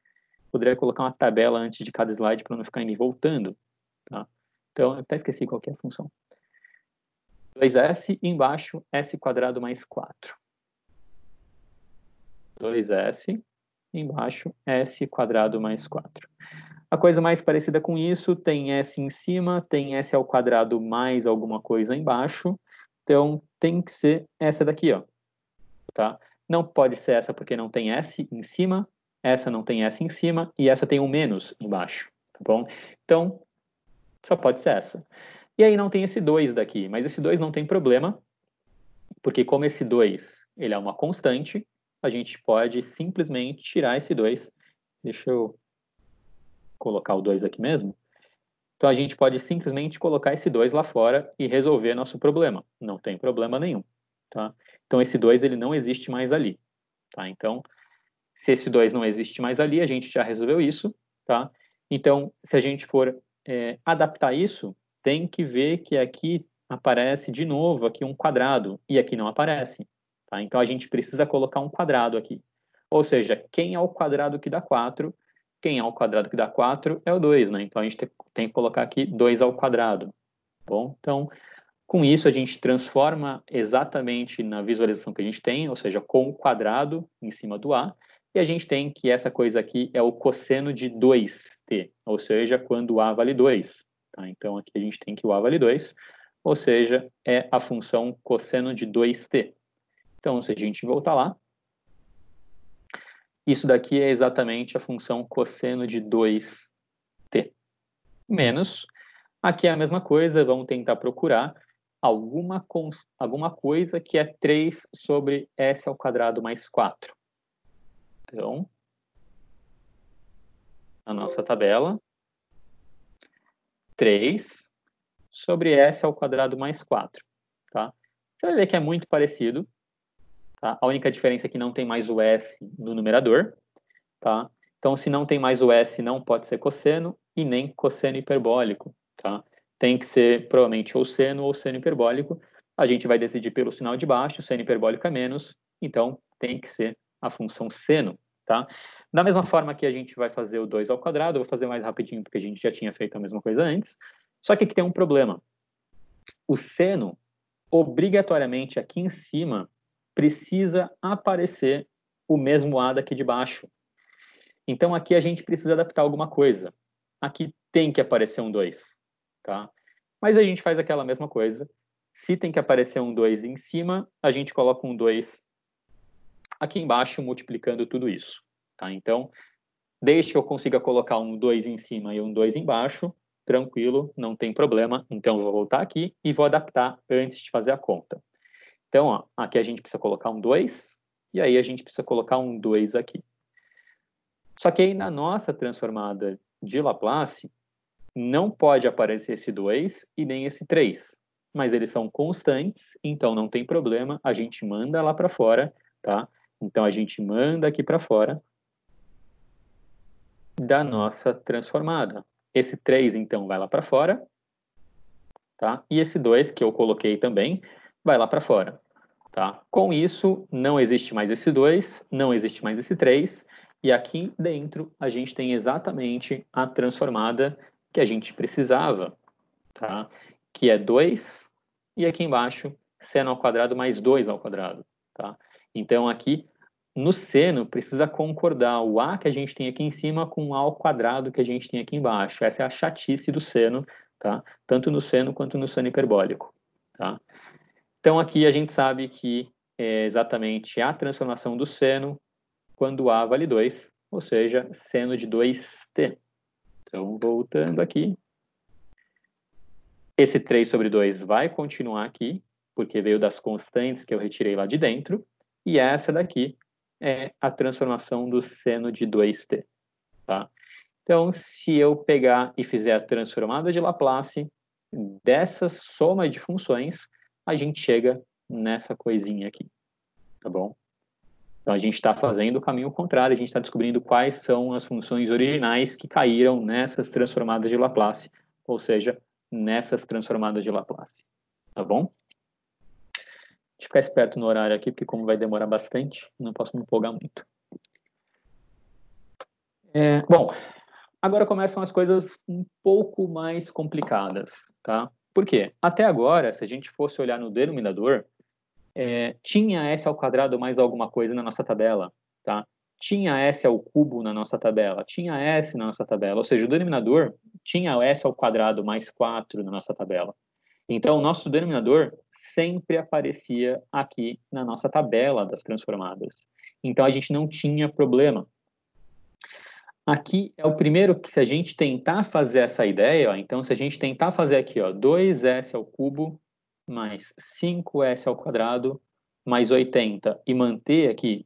poderia colocar uma tabela antes de cada slide para não ficar indo e voltando. Tá? Então, eu até esqueci qual que é a função. 2s embaixo, s quadrado mais 4. 2s embaixo, s quadrado mais 4. A coisa mais parecida com isso tem s em cima, tem s ao quadrado mais alguma coisa embaixo. Então, tem que ser essa daqui, ó. Tá? Não pode ser essa porque não tem s em cima, essa não tem s em cima e essa tem um menos embaixo. Tá bom? Então, só pode ser essa. E aí não tem esse 2 daqui, mas esse 2 não tem problema, porque como esse 2 ele é uma constante, a gente pode simplesmente tirar esse 2. Deixa eu colocar o 2 aqui mesmo. Então, a gente pode simplesmente colocar esse 2 lá fora e resolver nosso problema. Não tem problema nenhum. tá? Então, esse 2 ele não existe mais ali, tá? Então, se esse 2 não existe mais ali, a gente já resolveu isso, tá? Então, se a gente for adaptar isso, tem que ver que aqui aparece de novo aqui um quadrado, e aqui não aparece, tá? Então, a gente precisa colocar um quadrado aqui. Ou seja, quem é o quadrado que dá 4? Quem é o quadrado que dá 4 é o 2, né? Então, a gente tem que colocar aqui 2 ao quadrado, tá bom? Então, com isso, a gente transforma exatamente na visualização que a gente tem, ou seja, com o quadrado em cima do A, e a gente tem que essa coisa aqui é o cosseno de 2t, ou seja, quando o A vale 2. Tá? Então, aqui a gente tem que o A vale 2, ou seja, é a função cosseno de 2t. Então, se a gente voltar lá, isso daqui é exatamente a função cosseno de 2t. Menos, aqui é a mesma coisa, vamos tentar procurar alguma coisa que é 3 sobre s ao quadrado mais 4. Então, a nossa tabela, 3 sobre s ao quadrado mais 4. Tá? Você vai ver que é muito parecido. Tá? A única diferença é que não tem mais o s no numerador. Tá? Então, se não tem mais o s, não pode ser cosseno e nem cosseno hiperbólico. Tá? Tem que ser provavelmente ou seno hiperbólico. A gente vai decidir pelo sinal de baixo, seno hiperbólico é menos, então tem que ser a função seno. Tá? Da mesma forma que a gente vai fazer o 2 ao quadrado, eu vou fazer mais rapidinho porque a gente já tinha feito a mesma coisa antes, só que aqui tem um problema. O seno, obrigatoriamente aqui em cima, precisa aparecer o mesmo A daqui de baixo. Então, aqui a gente precisa adaptar alguma coisa. Aqui tem que aparecer um 2, tá? Mas a gente faz aquela mesma coisa. Se tem que aparecer um 2 em cima, a gente coloca um 2 aqui embaixo, multiplicando tudo isso, tá? Então, desde que eu consiga colocar um 2 em cima e um 2 embaixo, tranquilo, não tem problema. Então, eu vou voltar aqui e vou adaptar antes de fazer a conta. Então, ó, aqui a gente precisa colocar um 2, e aí a gente precisa colocar um 2 aqui. Só que aí na nossa transformada de Laplace, não pode aparecer esse 2 e nem esse 3. Mas eles são constantes, então não tem problema, a gente manda lá para fora, tá? Então a gente manda aqui para fora da nossa transformada. Esse 3, então, vai lá para fora, tá? E esse 2, que eu coloquei também, vai lá para fora, tá? Com isso, não existe mais esse 2, não existe mais esse 3, e aqui dentro a gente tem exatamente a transformada que a gente precisava, tá? Que é 2, e aqui embaixo, seno ao quadrado mais 2 ao quadrado, tá? Então, aqui, no seno, precisa concordar o A que a gente tem aqui em cima com o A ao quadrado que a gente tem aqui embaixo. Essa é a chatice do seno, tá? Tanto no seno quanto no seno hiperbólico, tá? Então, aqui a gente sabe que é exatamente a transformação do seno quando A vale 2, ou seja, seno de 2t. Então, voltando aqui, esse 3 sobre 2 vai continuar aqui, porque veio das constantes que eu retirei lá de dentro, e essa daqui é a transformação do seno de 2t. Tá? Então, se eu pegar e fizer a transformada de Laplace dessa soma de funções, a gente chega nessa coisinha aqui, tá bom? Então, a gente está fazendo o caminho contrário, a gente está descobrindo quais são as funções originais que caíram nessas transformadas de Laplace, ou seja, nessas transformadas de Laplace, tá bom? Deixa eu ficar esperto no horário aqui, porque como vai demorar bastante, não posso me empolgar muito. Bom, agora começam as coisas um pouco mais complicadas, tá? Por quê? Até agora, se a gente fosse olhar no denominador, tinha s ao quadrado mais alguma coisa na nossa tabela, tá? Tinha s ao cubo na nossa tabela, tinha s na nossa tabela, ou seja, o denominador tinha s ao quadrado mais 4 na nossa tabela. Então, o nosso denominador sempre aparecia aqui na nossa tabela das transformadas. Então, a gente não tinha problema. Aqui é o primeiro que, se a gente tentar fazer essa ideia, ó, então, se a gente tentar fazer aqui, ó, 2s ao cubo mais 5s ao quadrado mais 80 e manter aqui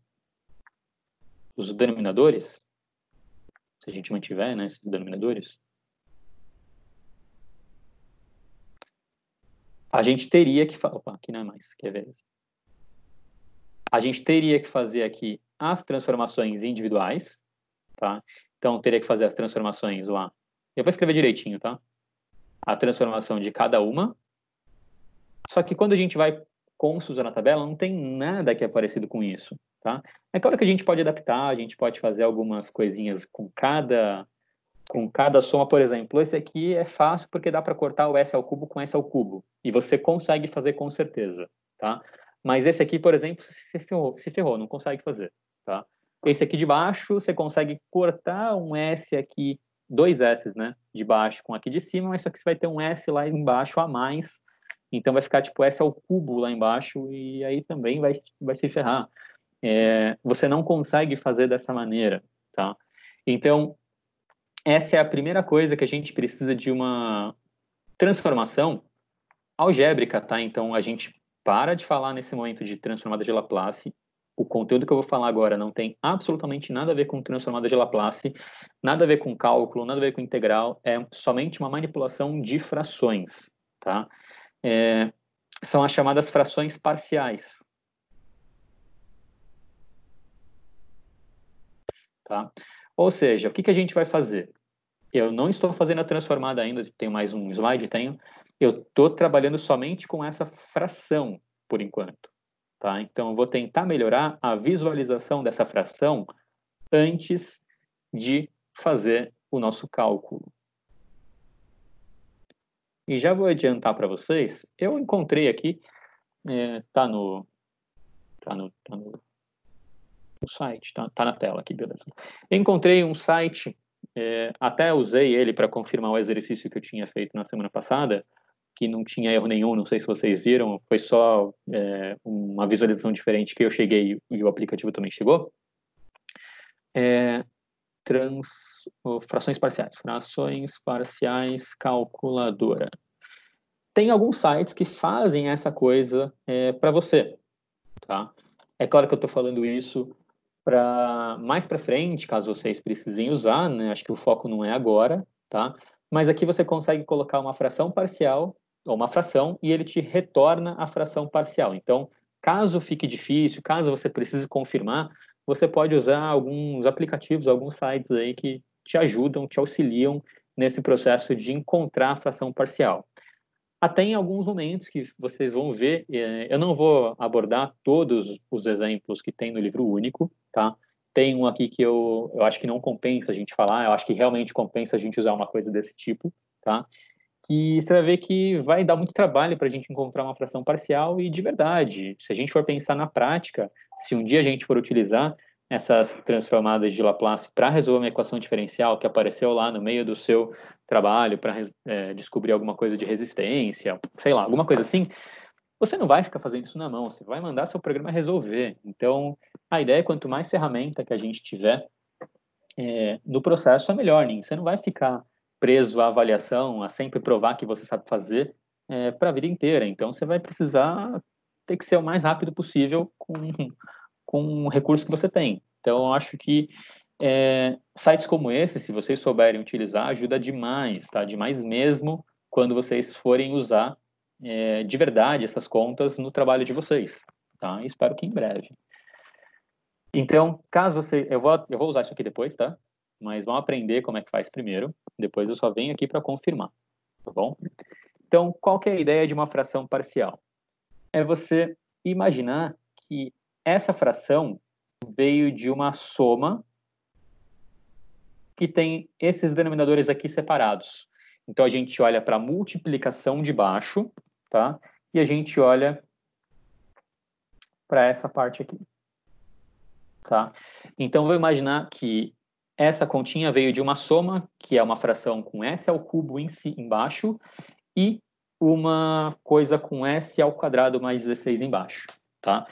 os denominadores, se a gente mantiver, né, esses denominadores, a gente teria que falar, opa, aqui não é mais, quer ver? a gente teria que fazer aqui as transformações individuais, tá? Então, teria que fazer as transformações lá. Eu vou escrever direitinho, tá? A transformação de cada uma. Só que quando a gente vai consultar na tabela, não tem nada que é parecido com isso, tá? É claro que a gente pode adaptar, a gente pode fazer algumas coisinhas com cada soma, por exemplo. Esse aqui é fácil porque dá para cortar o s ao cubo com s ao cubo. E você consegue fazer com certeza, tá? Mas esse aqui, por exemplo, se ferrou, não consegue fazer, tá? Esse aqui de baixo, você consegue cortar um s aqui, dois s's, né? De baixo com aqui de cima, mas só que você vai ter um s lá embaixo a mais. Então vai ficar tipo s ao cubo lá embaixo e aí também vai se ferrar. Você não consegue fazer dessa maneira, tá? Então, essa é a primeira coisa que a gente precisa de uma transformação algébrica, tá? Então, a gente para de falar nesse momento de transformada de Laplace. O conteúdo que eu vou falar agora não tem absolutamente nada a ver com transformada de Laplace, nada a ver com cálculo, nada a ver com integral, é somente uma manipulação de frações, tá? São as chamadas frações parciais, tá? Ou seja, o que a gente vai fazer? Eu não estou fazendo a transformada ainda, tenho mais um slide, tenho. Eu estou trabalhando somente com essa fração, por enquanto. Tá? Então, eu vou tentar melhorar a visualização dessa fração antes de fazer o nosso cálculo. E já vou adiantar para vocês, eu encontrei aqui, tá no site, tá na tela aqui, beleza. Eu encontrei um site, até usei ele para confirmar o exercício que eu tinha feito na semana passada, que não tinha erro nenhum, não sei se vocês viram, foi só uma visualização diferente que eu cheguei e o aplicativo também chegou. Frações parciais calculadora. Tem alguns sites que fazem essa coisa para você, tá? É claro que eu estou falando isso para mais para frente, caso vocês precisem usar, né? Acho que o foco não é agora, tá? Mas aqui você consegue colocar uma fração parcial ou uma fração e ele te retorna a fração parcial. Então, caso fique difícil, caso você precise confirmar, você pode usar alguns aplicativos, alguns sites aí que te ajudam, te auxiliam nesse processo de encontrar a fração parcial. Até em alguns momentos que vocês vão ver, eu não vou abordar todos os exemplos que tem no livro único, tá? Tem um aqui que eu acho que não compensa a gente falar, eu acho que realmente compensa a gente usar uma coisa desse tipo, tá? Que você vai ver que vai dar muito trabalho para a gente encontrar uma fração parcial e de verdade, se a gente for pensar na prática, se um dia a gente for utilizar essas transformadas de Laplace para resolver uma equação diferencial que apareceu lá no meio do seu trabalho para descobrir alguma coisa de resistência, sei lá, alguma coisa assim, você não vai ficar fazendo isso na mão, você vai mandar seu programa resolver. Então, a ideia é quanto mais ferramenta que a gente tiver no processo, é melhor, né? Você não vai ficar preso à avaliação, a sempre provar que você sabe fazer para a vida inteira. Então, você vai precisar ter que ser o mais rápido possível com o recurso que você tem. Então, eu acho que sites como esse, se vocês souberem utilizar, ajuda demais, tá? Demais mesmo quando vocês forem usar de verdade essas contas no trabalho de vocês, tá? Espero que em breve. Então, caso você... Eu vou usar isso aqui depois, tá? Mas vamos aprender como é que faz primeiro. Depois eu só venho aqui para confirmar, tá bom? Então, qual que é a ideia de uma fração parcial? É você imaginar que essa fração veio de uma soma que tem esses denominadores aqui separados. Então, a gente olha para a multiplicação de baixo, tá? E a gente olha para essa parte aqui, tá? Então, vou imaginar que essa continha veio de uma soma, que é uma fração com s ao cubo embaixo, e uma coisa com s ao quadrado mais 16 embaixo, tá?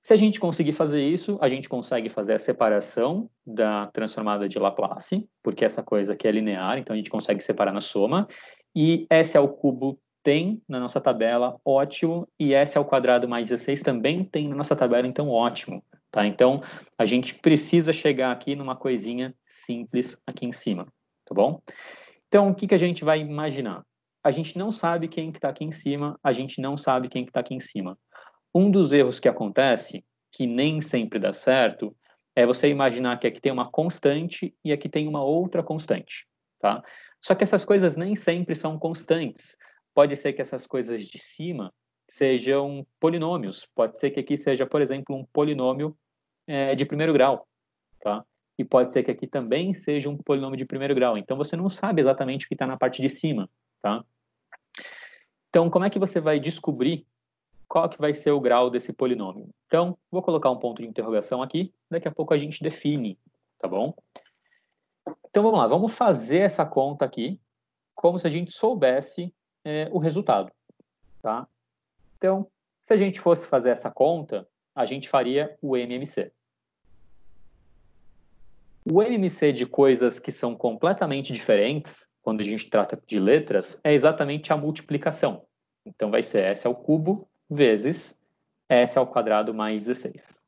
Se a gente conseguir fazer isso, a gente consegue fazer a separação da transformada de Laplace, porque essa coisa aqui é linear, então a gente consegue separar na soma, e s ao cubo tem na nossa tabela, ótimo, e s ao quadrado mais 16 também tem na nossa tabela, então ótimo. Tá? Então, a gente precisa chegar aqui numa coisinha simples aqui em cima, tá bom? Então, o que a gente vai imaginar? A gente não sabe quem que está aqui em cima, a gente não sabe quem que está aqui em cima. Um dos erros que acontece, que nem sempre dá certo é você imaginar que aqui tem uma constante e aqui tem uma outra constante, tá? Só que essas coisas nem sempre são constantes. Pode ser que essas coisas de cima sejam polinômios. Pode ser que aqui seja, por exemplo, um polinômio de primeiro grau, tá? E pode ser que aqui também seja um polinômio de primeiro grau. Então, você não sabe exatamente o que está na parte de cima, tá? Então, como é que você vai descobrir qual que vai ser o grau desse polinômio? Então, vou colocar um ponto de interrogação aqui, daqui a pouco a gente define, tá bom? Então, vamos lá, vamos fazer essa conta aqui, como se a gente soubesse o resultado, tá? Então, se a gente fosse fazer essa conta, a gente faria o MMC. O MMC de coisas que são completamente diferentes, quando a gente trata de letras, é exatamente a multiplicação. Então, vai ser S ao cubo vezes S ao quadrado mais 16.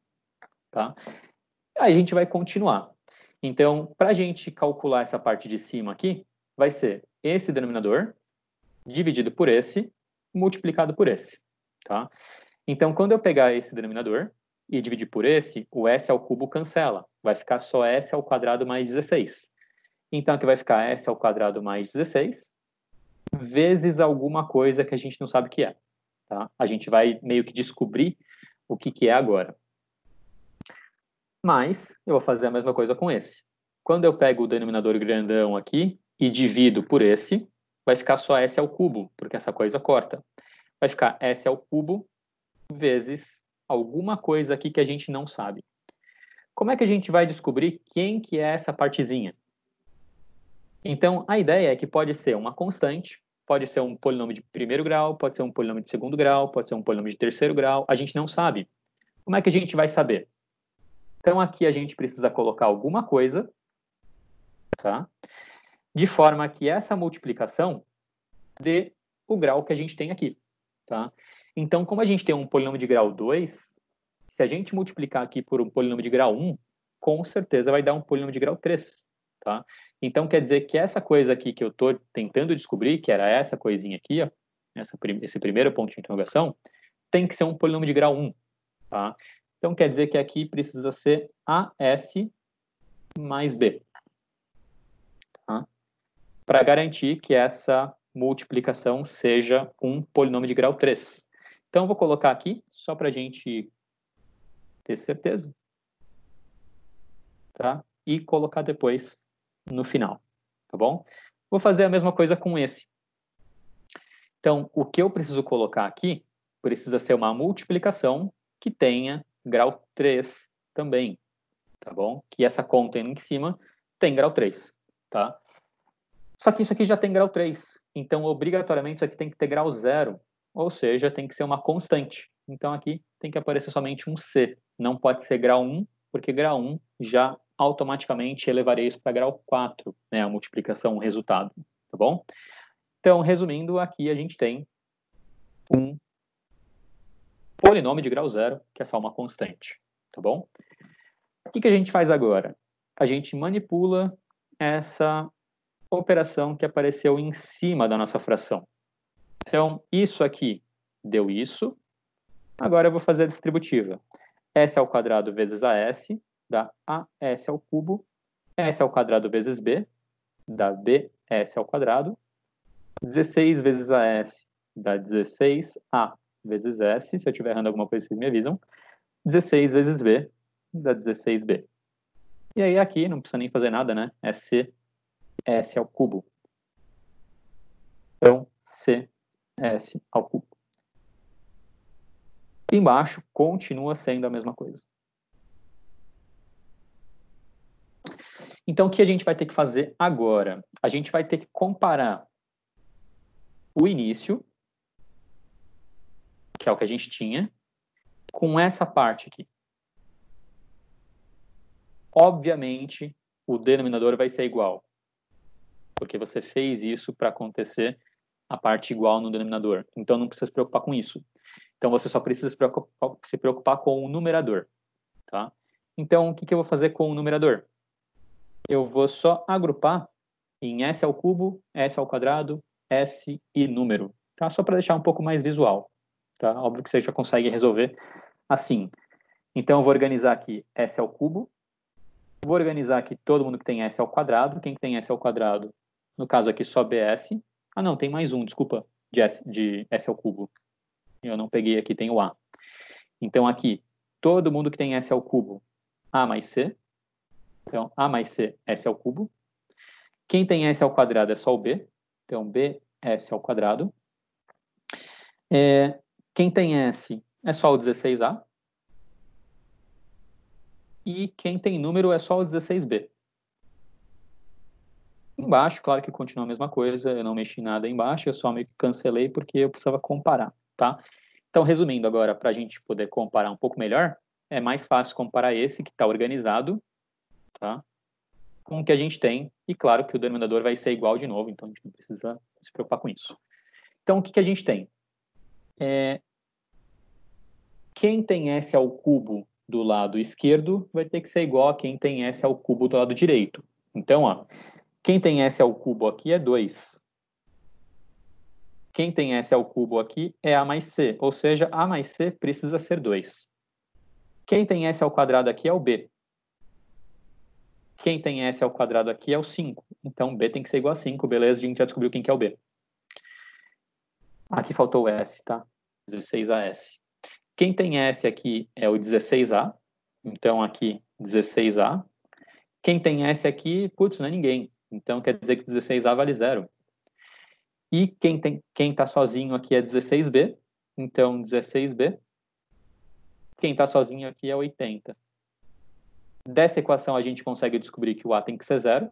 Tá? Aí a gente vai continuar. Então, para a gente calcular essa parte de cima aqui, vai ser esse denominador dividido por esse, multiplicado por esse. Tá? Então, quando eu pegar esse denominador e dividir por esse, o S ao cubo cancela. Vai ficar só S ao quadrado mais 16. Então, aqui vai ficar S ao quadrado mais 16 vezes alguma coisa que a gente não sabe o que é. Tá? A gente vai meio que descobrir o que é agora. Mas eu vou fazer a mesma coisa com esse. Quando eu pego o denominador grandão aqui e divido por esse, vai ficar só S ao cubo, porque essa coisa corta. Vai ficar S ao cubo vezes alguma coisa aqui que a gente não sabe. Como é que a gente vai descobrir quem que é essa partezinha? Então, a ideia é que pode ser uma constante, pode ser um polinômio de primeiro grau, pode ser um polinômio de segundo grau, pode ser um polinômio de terceiro grau, a gente não sabe. Como é que a gente vai saber? Então, aqui a gente precisa colocar alguma coisa, tá? De forma que essa multiplicação dê o grau que a gente tem aqui, tá? Então, como a gente tem um polinômio de grau 2, se a gente multiplicar aqui por um polinômio de grau 1, com certeza vai dar um polinômio de grau 3, tá? Então, quer dizer que essa coisa aqui que eu estou tentando descobrir, que era essa coisinha aqui, ó, esse primeiro ponto de interrogação, tem que ser um polinômio de grau 1, tá? Então, quer dizer que aqui precisa ser AS mais B, tá? Para garantir que essa multiplicação seja um polinômio de grau 3. Então, eu vou colocar aqui, só para a gente ter certeza, tá? E colocar depois no final, tá bom? Vou fazer a mesma coisa com esse. Então, o que eu preciso colocar aqui precisa ser uma multiplicação que tenha grau 3 também, tá bom? Que essa conta aí em cima tem grau 3, tá? Só que isso aqui já tem grau 3, então obrigatoriamente isso aqui tem que ter grau 0, ou seja, tem que ser uma constante. Então aqui tem que aparecer somente um C, não pode ser grau 1, porque grau 1 já automaticamente elevaria isso para grau 4, né, a multiplicação, o resultado, tá bom? Então, resumindo, aqui a gente tem um polinômio de grau 0, que é só uma constante, tá bom? O que a gente faz agora? A gente manipula essa operação que apareceu em cima da nossa fração. Então, isso aqui deu isso. Agora eu vou fazer a distributiva. S ao quadrado vezes AS dá AS ao cubo. S ao quadrado vezes B dá BS ao quadrado. 16 vezes AS dá 16A vezes S. Se eu estiver errando alguma coisa, vocês me avisam. 16 vezes B dá 16B. E aí aqui, não precisa nem fazer nada, né? É C S ao cubo. Então, C S ao cubo. Embaixo continua sendo a mesma coisa. Então, o que a gente vai ter que fazer agora? A gente vai ter que comparar o início, que é o que a gente tinha, com essa parte aqui. Obviamente, o denominador vai ser igual, porque você fez isso para acontecer a parte igual no denominador. Então, não precisa se preocupar com isso. Então, você só precisa se preocupar com o numerador, tá? Então, o que eu vou fazer com o numerador? Eu vou só agrupar em S ao cubo, S ao quadrado, S e número, tá? Só para deixar um pouco mais visual, tá? Óbvio que você já consegue resolver assim. Então, eu vou organizar aqui S ao cubo. Vou organizar aqui todo mundo que tem S ao quadrado. Quem que tem S ao quadrado? No caso aqui, só BS. Ah, não, tem mais um, desculpa, de S ao cubo. Eu não peguei aqui, tem o A. Então, aqui, todo mundo que tem S ao cubo, A mais C. Então, A mais C, S ao cubo. Quem tem S ao quadrado é só o B. Então, B, S ao quadrado. Quem tem S é só o 16A. E quem tem número é só o 16B. Embaixo, claro que continua a mesma coisa, eu não mexi nada embaixo, eu só meio que cancelei porque eu precisava comparar, tá? Então, resumindo agora, para a gente poder comparar um pouco melhor, é mais fácil comparar esse que está organizado, tá? Com o que a gente tem, e claro que o denominador vai ser igual de novo, então a gente não precisa se preocupar com isso. Então, o que a gente tem? Quem tem S ao cubo do lado esquerdo vai ter que ser igual a quem tem S ao cubo do lado direito. Então, ó, quem tem S ao cubo aqui é 2. Quem tem S ao cubo aqui é A mais C, ou seja, A mais C precisa ser 2. Quem tem S ao quadrado aqui é o B. Quem tem S ao quadrado aqui é o 5. Então, B tem que ser igual a 5, beleza? A gente já descobriu quem que é o B. Aqui faltou o S, tá? 16AS. Quem tem S aqui é o 16A. Então, aqui, 16A. Quem tem S aqui, putz, não é ninguém. Então, quer dizer que 16A vale 0. E quem tá sozinho aqui é 16B. Então, 16B. Quem está sozinho aqui é 80. Dessa equação, a gente consegue descobrir que o A tem que ser 0.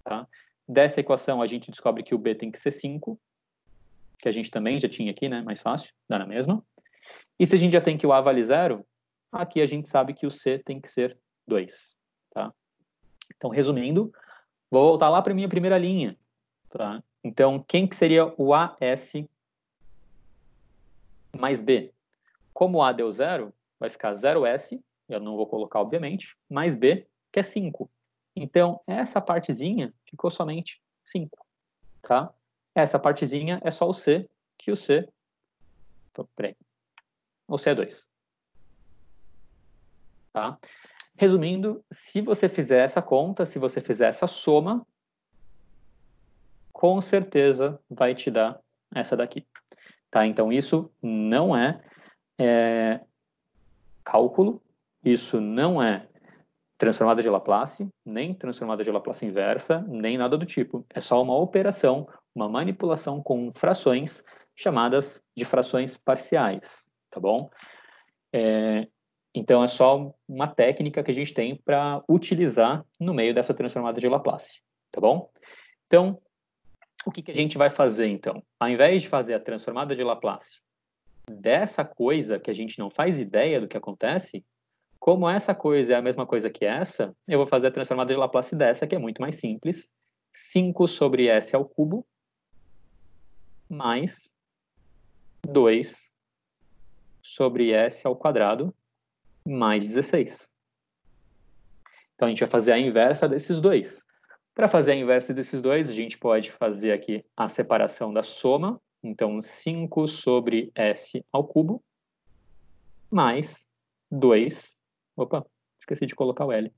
Tá? Dessa equação, a gente descobre que o B tem que ser 5. Que a gente também já tinha aqui, né? Mais fácil, dá na mesma. E se a gente já tem que o A vale 0, aqui a gente sabe que o C tem que ser 2. Tá? Então, resumindo, vou voltar lá para a minha primeira linha. Tá? Então, quem que seria o AS mais B? Como o A deu 0, vai ficar 0S, eu não vou colocar, obviamente, mais B, que é 5. Então, essa partezinha ficou somente 5. Tá? Essa partezinha é só o C, que o C... Peraí. O C é 2. Tá? Resumindo, se você fizer essa conta, se você fizer essa soma, com certeza vai te dar essa daqui. Tá? Então, isso não é cálculo, isso não é transformada de Laplace, nem transformada de Laplace inversa, nem nada do tipo. É só uma operação, uma manipulação com frações chamadas de frações parciais, tá bom? Então, é só uma técnica que a gente tem para utilizar no meio dessa transformada de Laplace, tá bom? Então, o que a gente vai fazer, então? Ao invés de fazer a transformada de Laplace dessa coisa que a gente não faz ideia do que acontece, como essa coisa é a mesma coisa que essa, eu vou fazer a transformada de Laplace dessa, que é muito mais simples. 5 sobre S ao cubo mais 2 sobre S ao quadrado mais 16. Então, a gente vai fazer a inversa desses dois. Para fazer a inversa desses dois, a gente pode fazer aqui a separação da soma. Então, 5 sobre S ao cubo mais 2. Opa, esqueci de colocar o L.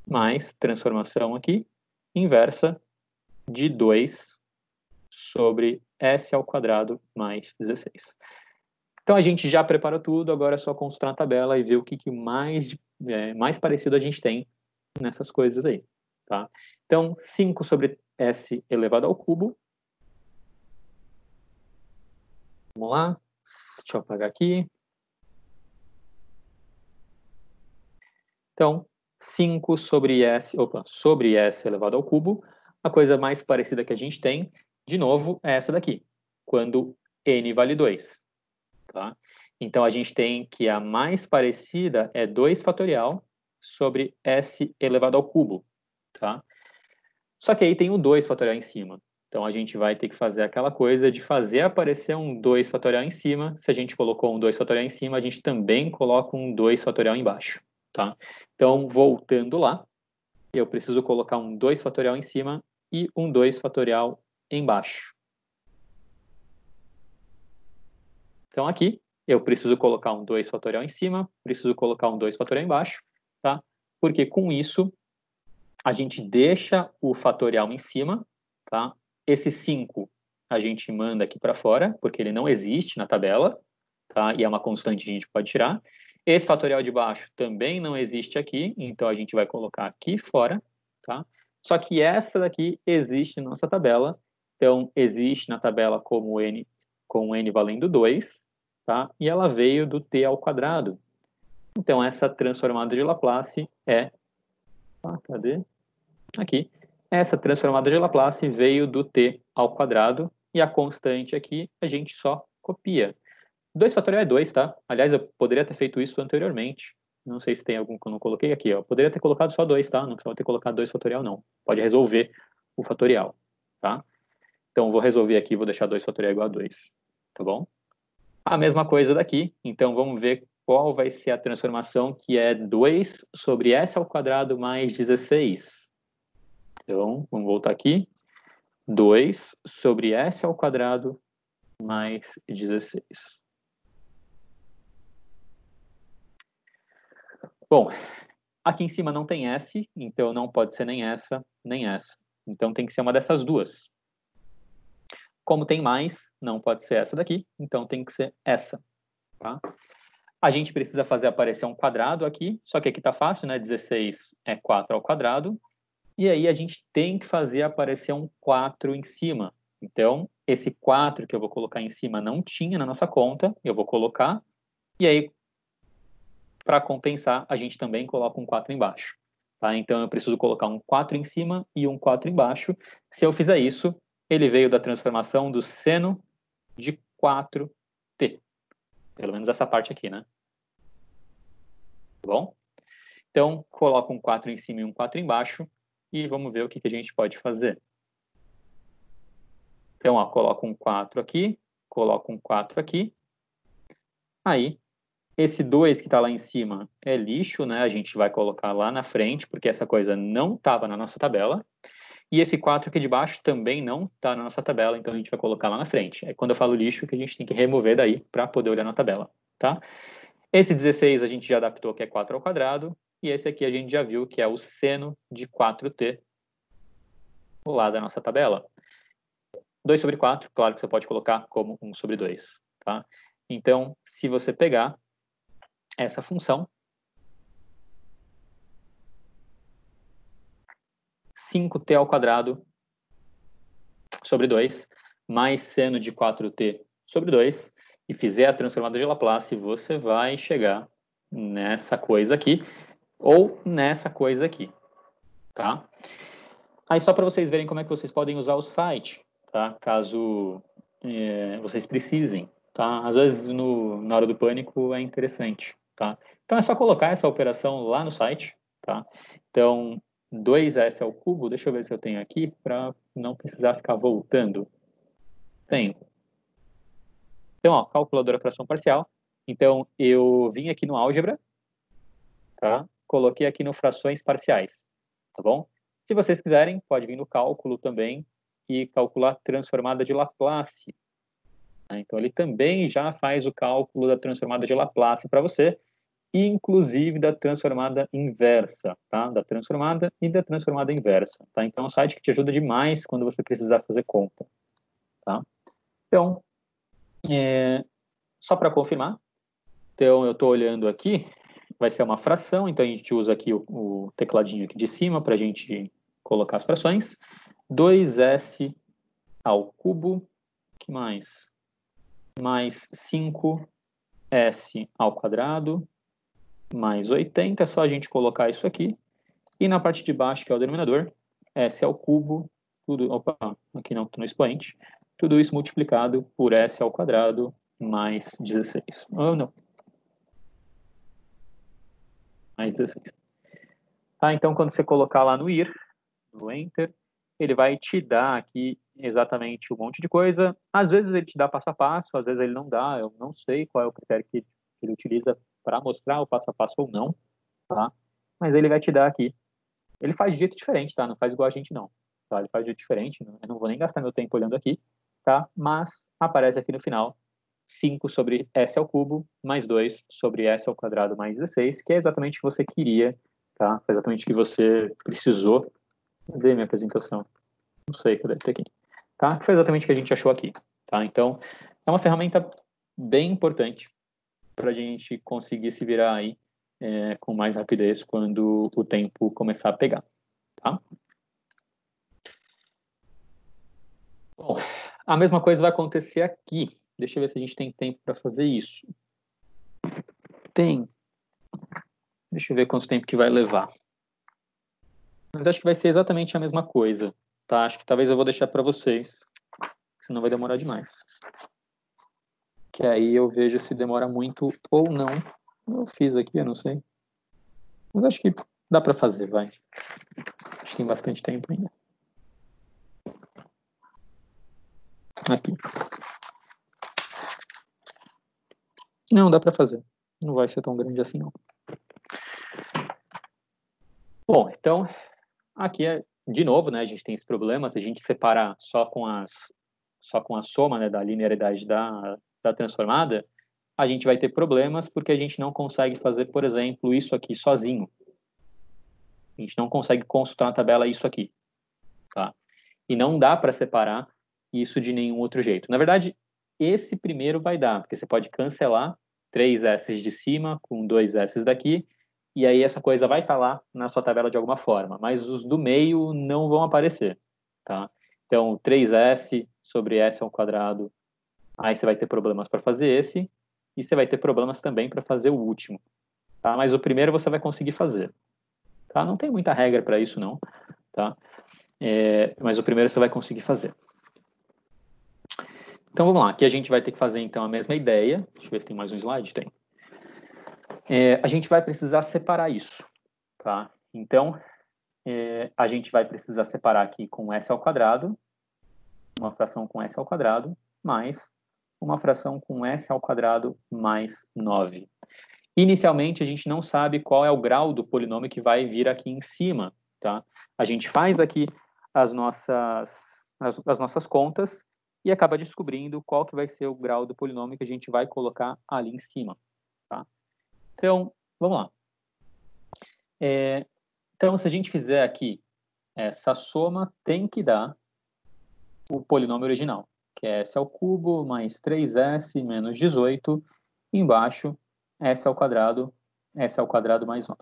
Mais transformação aqui, inversa de 2 sobre S ao quadrado mais 16. Então, a gente já preparou tudo, agora é só consultar a tabela e ver o que mais parecido a gente tem nessas coisas aí. Tá? Então, 5 sobre S elevado ao cubo. Vamos lá. Deixa eu apagar aqui. Então, 5 sobre sobre S elevado ao cubo. A coisa mais parecida que a gente tem, de novo, é essa daqui, quando n vale 2. Tá? Então, a gente tem que a mais parecida é 2 fatorial sobre S elevado ao cubo. Tá? Só que aí tem o 2 fatorial em cima. Então, a gente vai ter que fazer aquela coisa de fazer aparecer um 2 fatorial em cima. Se a gente colocou um 2 fatorial em cima, a gente também coloca um 2 fatorial embaixo. Tá? Então, voltando lá, eu preciso colocar um 2 fatorial em cima e um 2 fatorial embaixo. Então, aqui, eu preciso colocar um 2 fatorial em cima, preciso colocar um 2 fatorial embaixo, tá? Porque com isso, a gente deixa o fatorial em cima, tá? Esse 5 a gente manda aqui para fora, porque ele não existe na tabela, tá? E é uma constante que a gente pode tirar. Esse fatorial de baixo também não existe aqui, então a gente vai colocar aqui fora, tá? Só que essa daqui existe na nossa tabela, então existe na tabela como n, com n valendo 2, tá? E ela veio do t ao quadrado. Então essa transformada de Laplace é... cadê? Aqui. Essa transformada de Laplace veio do t ao quadrado, e a constante aqui a gente só copia. 2 fatorial é 2, tá? Aliás, eu poderia ter feito isso anteriormente. Não sei se tem algum que eu não coloquei aqui. Ó. Poderia ter colocado só 2, tá? Não precisava ter colocado 2 fatorial, não. Pode resolver o fatorial, tá? Então, vou resolver aqui, vou deixar 2 fatorial igual a 2, tá bom? A mesma coisa daqui. Então, vamos ver qual vai ser a transformação, que é 2 sobre s ao quadrado mais 16. Então, vamos voltar aqui. 2 sobre s ao quadrado mais 16. Bom, aqui em cima não tem S, então não pode ser nem essa, nem essa. Então tem que ser uma dessas duas. Como tem mais, não pode ser essa daqui, então tem que ser essa. Tá? A gente precisa fazer aparecer um quadrado aqui, só que aqui está fácil, né? 16 é 4 ao quadrado. E aí a gente tem que fazer aparecer um 4 em cima. Então, esse 4 que eu vou colocar em cima não tinha na nossa conta, eu vou colocar. E aí, para compensar, a gente também coloca um 4 embaixo. Tá? Então, eu preciso colocar um 4 em cima e um 4 embaixo. Se eu fizer isso, ele veio da transformação do seno de 4t. Pelo menos essa parte aqui, né? Tá bom? Então, coloco um 4 em cima e um 4 embaixo. E vamos ver o que a gente pode fazer. Então, ó, coloco um 4 aqui, coloco um 4 aqui. Aí, esse 2 que está lá em cima é lixo, né? A gente vai colocar lá na frente, porque essa coisa não estava na nossa tabela. E esse 4 aqui de baixo também não está na nossa tabela, então a gente vai colocar lá na frente. É quando eu falo lixo que a gente tem que remover daí para poder olhar na tabela, tá? Esse 16 a gente já adaptou que é 4 ao quadrado, e esse aqui a gente já viu que é o seno de 4t lá da nossa tabela. 2 sobre 4, claro que você pode colocar como 1 sobre 2, tá? Então, se você pegar essa função, 5t ao quadrado sobre 2, mais seno de 4t sobre 2, e fizer a transformada de Laplace, você vai chegar nessa coisa aqui, ou nessa coisa aqui, tá? Aí só para vocês verem como é que vocês podem usar o site, tá? Caso vocês precisem, tá? Às vezes na hora do pânico é interessante, tá? Então é só colocar essa operação lá no site, tá? Então 2s ao cubo, deixa eu ver se eu tenho aqui para não precisar ficar voltando. Tenho. Então, ó, calculadora fração parcial. Então eu vim aqui no álgebra, tá? Coloquei aqui no frações parciais, tá bom? Se vocês quiserem, pode vir no cálculo também e calcular transformada de Laplace. Então, ele também já faz o cálculo da transformada de Laplace para você, e inclusive da transformada inversa, tá? Da transformada e da transformada inversa, tá? Então, é um site que te ajuda demais quando você precisar fazer conta, tá? Então, só para confirmar, então eu estou olhando aqui, vai ser uma fração, então a gente usa aqui o tecladinho aqui de cima para a gente colocar as frações. 2s ao cubo, que mais? Mais 5s ao quadrado, mais 80, é só a gente colocar isso aqui. E na parte de baixo, que é o denominador, s ao cubo, tudo, opa, aqui não, no expoente, tudo isso multiplicado por s ao quadrado mais 16. Oh, não. Mais 16. Tá, então, quando você colocar lá no IR, no Enter, ele vai te dar aqui exatamente um monte de coisa. Às vezes ele te dá passo a passo, às vezes ele não dá. Eu não sei qual é o critério que ele utiliza para mostrar o passo a passo ou não, tá? Mas ele vai te dar aqui. Ele faz de jeito diferente, tá? Não faz igual a gente, não. Tá? Ele faz de jeito diferente. Eu não vou nem gastar meu tempo olhando aqui, tá? Mas aparece aqui no final 5 sobre S ao cubo, mais 2 sobre S ao quadrado mais 16, que é exatamente o que você queria, tá? Foi exatamente o que você precisou. Cadê minha apresentação? Não sei, cadê? Tá aqui. Tá? Que foi exatamente o que a gente achou aqui, tá? Então, é uma ferramenta bem importante para a gente conseguir se virar aí com mais rapidez quando o tempo começar a pegar, tá? Bom, a mesma coisa vai acontecer aqui. Deixa eu ver se a gente tem tempo para fazer isso. Tem. Deixa eu ver quanto tempo que vai levar. Mas acho que vai ser exatamente a mesma coisa, tá? Acho que talvez eu vou deixar para vocês, senão vai demorar demais. Que aí eu vejo se demora muito ou não. Eu fiz aqui, eu não sei. Mas acho que dá para fazer, vai. Acho que tem bastante tempo ainda. Aqui. Não, dá para fazer. Não vai ser tão grande assim, não. Bom, então, aqui é, de novo, né, a gente tem esse problema, se a gente separar só com a soma, né, da linearidade da transformada, a gente vai ter problemas porque a gente não consegue fazer, por exemplo, isso aqui sozinho. A gente não consegue consultar na tabela isso aqui, tá? E não dá para separar isso de nenhum outro jeito. Na verdade, esse primeiro vai dar, porque você pode cancelar 3 S de cima com 2 S daqui, e aí essa coisa vai estar lá na sua tabela de alguma forma, mas os do meio não vão aparecer, tá? Então, 3S sobre S ao quadrado, aí você vai ter problemas para fazer esse, e você vai ter problemas também para fazer o último, tá? Mas o primeiro você vai conseguir fazer, tá? Não tem muita regra para isso, não, tá? Mas o primeiro você vai conseguir fazer. Então vamos lá, aqui a gente vai ter que fazer então a mesma ideia. Deixa eu ver se tem mais um slide, tem. A gente vai precisar separar isso, tá? Então, a gente vai precisar separar aqui com S ao quadrado, uma fração com S ao quadrado, mais uma fração com S ao quadrado mais 9. Inicialmente, a gente não sabe qual é o grau do polinômio que vai vir aqui em cima, tá? A gente faz aqui as nossas contas e acaba descobrindo qual que vai ser o grau do polinômio que a gente vai colocar ali em cima, tá? Então, vamos lá. Então, se a gente fizer aqui essa soma, tem que dar o polinômio original, que é S ao cubo mais 3S menos 18, e embaixo S ao quadrado mais 9,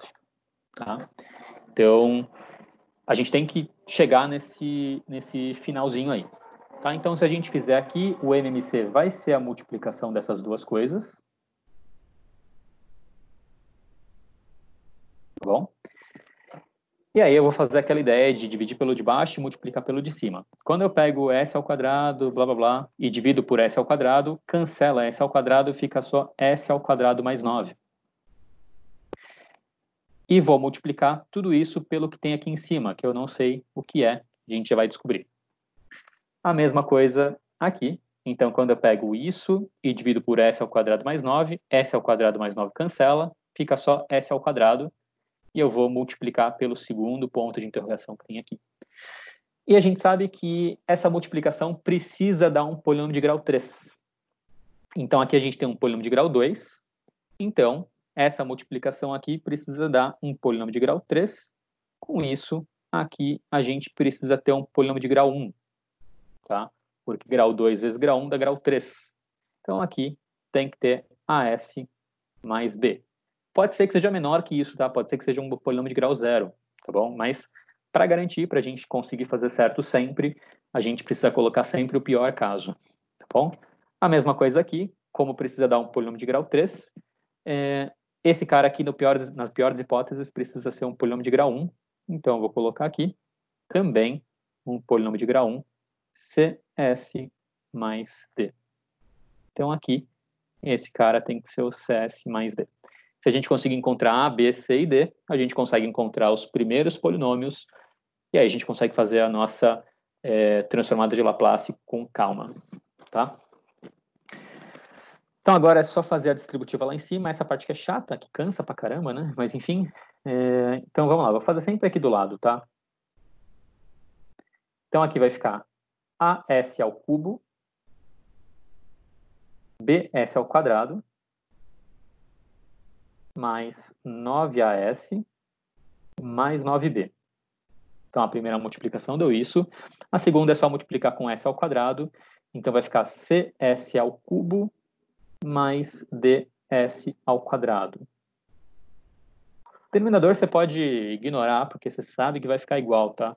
tá? Então, a gente tem que chegar nesse finalzinho aí. Tá? Então, se a gente fizer aqui, o MMC vai ser a multiplicação dessas duas coisas. Tá bom? E aí eu vou fazer aquela ideia de dividir pelo de baixo e multiplicar pelo de cima. Quando eu pego S ao quadrado, blá, blá, blá, e divido por S ao quadrado, cancela S ao quadrado, fica só S ao quadrado mais 9. E vou multiplicar tudo isso pelo que tem aqui em cima, que eu não sei o que é, a gente já vai descobrir. A mesma coisa aqui. Então, quando eu pego isso e divido por S ao quadrado mais 9, S ao quadrado mais 9 cancela, fica só S ao quadrado, e eu vou multiplicar pelo segundo ponto de interrogação que tem aqui. E a gente sabe que essa multiplicação precisa dar um polinômio de grau 3. Então, aqui a gente tem um polinômio de grau 2. Então, essa multiplicação aqui precisa dar um polinômio de grau 3. Com isso, aqui a gente precisa ter um polinômio de grau 1. Tá? Porque grau 2 vezes grau 1 dá grau 3. Então, aqui tem que ter AS mais B. Pode ser que seja menor que isso, tá? Pode ser que seja um polinômio de grau 0, tá bom? Mas, para garantir, para a gente conseguir fazer certo sempre, a gente precisa colocar sempre o pior caso, tá bom? A mesma coisa aqui, como precisa dar um polinômio de grau 3, esse cara aqui, nas piores hipóteses, precisa ser um polinômio de grau 1. Então, eu vou colocar aqui também um polinômio de grau 1, CS mais D. Então, aqui, esse cara tem que ser o CS mais D. Se a gente conseguir encontrar A, B, C e D, a gente consegue encontrar os primeiros polinômios, e aí a gente consegue fazer a nossa transformada de Laplace com calma, tá? Então, agora é só fazer a distributiva lá em cima, essa parte que é chata, que cansa pra caramba, né? Mas, enfim, então vamos lá, vou fazer sempre aqui do lado, tá? Então, aqui vai ficar AS ao cubo bs ao quadrado mais 9as mais 9b. Então, a primeira multiplicação deu isso. A segunda é só multiplicar com s ao quadrado. Então, vai ficar cs ao cubo mais ds ao quadrado. O denominador você pode ignorar, porque você sabe que vai ficar igual, tá?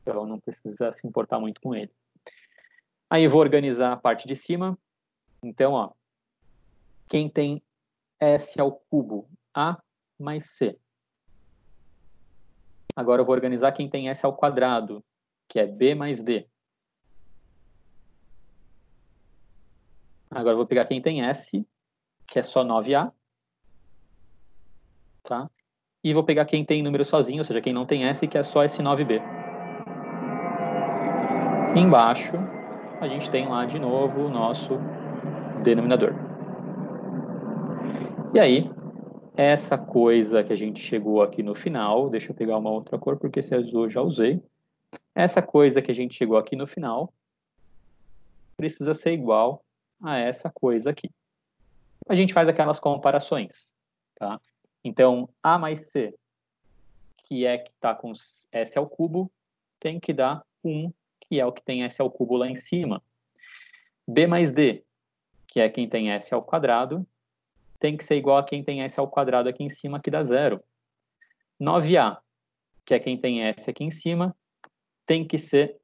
Então, não precisa se importar muito com ele. Aí, eu vou organizar a parte de cima. Então, ó, quem tem s ao cubo, a mais c. Agora eu vou organizar quem tem s ao quadrado, que é b mais d. Agora eu vou pegar quem tem s, que é só 9a. Tá? E vou pegar quem tem número sozinho, ou seja, quem não tem s, que é só esse 9b. Embaixo, a gente tem lá de novo o nosso denominador. E aí, essa coisa que a gente chegou aqui no final, deixa eu pegar uma outra cor, porque esse azul eu já usei. Essa coisa que a gente chegou aqui no final precisa ser igual a essa coisa aqui. A gente faz aquelas comparações, tá? Então, a mais c, que é que está com s ao cubo, tem que dar 1, que é o que tem s ao cubo lá em cima. b mais d, que é quem tem s ao quadrado, tem que ser igual a quem tem s ao quadrado aqui em cima, que dá 0. 9a, que é quem tem s aqui em cima, tem que ser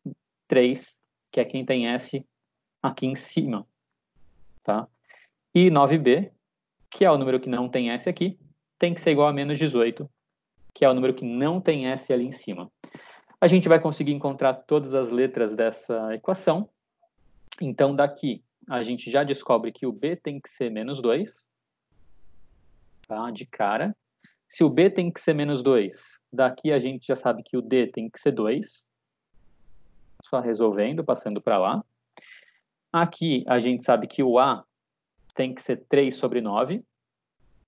3, que é quem tem s aqui em cima. Tá? E 9b, que é o número que não tem s aqui, tem que ser igual a menos 18, que é o número que não tem s ali em cima. A gente vai conseguir encontrar todas as letras dessa equação. Então, daqui, a gente já descobre que o b tem que ser menos 2, tá? De cara. Se o b tem que ser menos 2, daqui a gente já sabe que o d tem que ser 2. Só resolvendo, passando para lá. Aqui, a gente sabe que o a tem que ser 3 sobre 9,